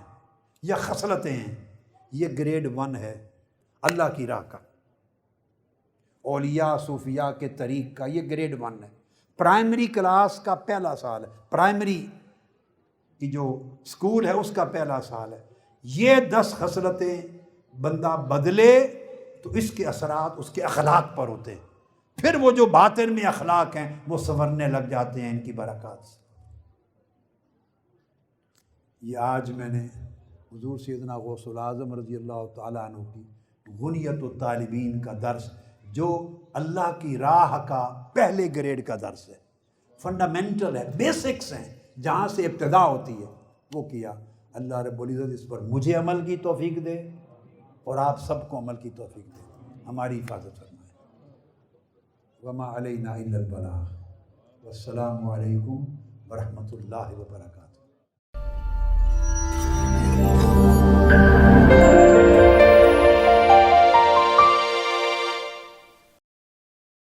یا خصلتیں ہیں، یہ گریڈ 1 ہے اللہ کی راہ کا، اولیاء صوفیاء کے طریق کا، یہ گریڈ 1 ہے، پرائمری کلاس کا پہلا سال ہے، پرائمری کی جو سکول ہے اس کا پہلا سال ہے۔ یہ 10 خصلتیں بندہ بدلے تو اس کے اثرات اس کے اخلاق پر ہوتے ہیں، پھر وہ جو باطن میں اخلاق ہیں وہ سنورنے لگ جاتے ہیں ان کی برکات سے۔ یہ آج میں نے حضور سیدنا غوث العظم رضی اللہ تعالیٰ عنہ کی غنیت الطالبین کا درس، جو اللہ کی راہ کا پہلے گریڈ کا درس ہے، فنڈامنٹل ہے، بیسکس ہیں، جہاں سے ابتدا ہوتی ہے، وہ کیا۔ اللہ رب العزت اس پر مجھے عمل کی توفیق دے اور آپ سب کو عمل کی توفیق دے، ہماری حفاظت فرمائے۔ وما علینا الا البلاغ، والسلام علیکم ورحمۃ اللہ وبرکاتہ۔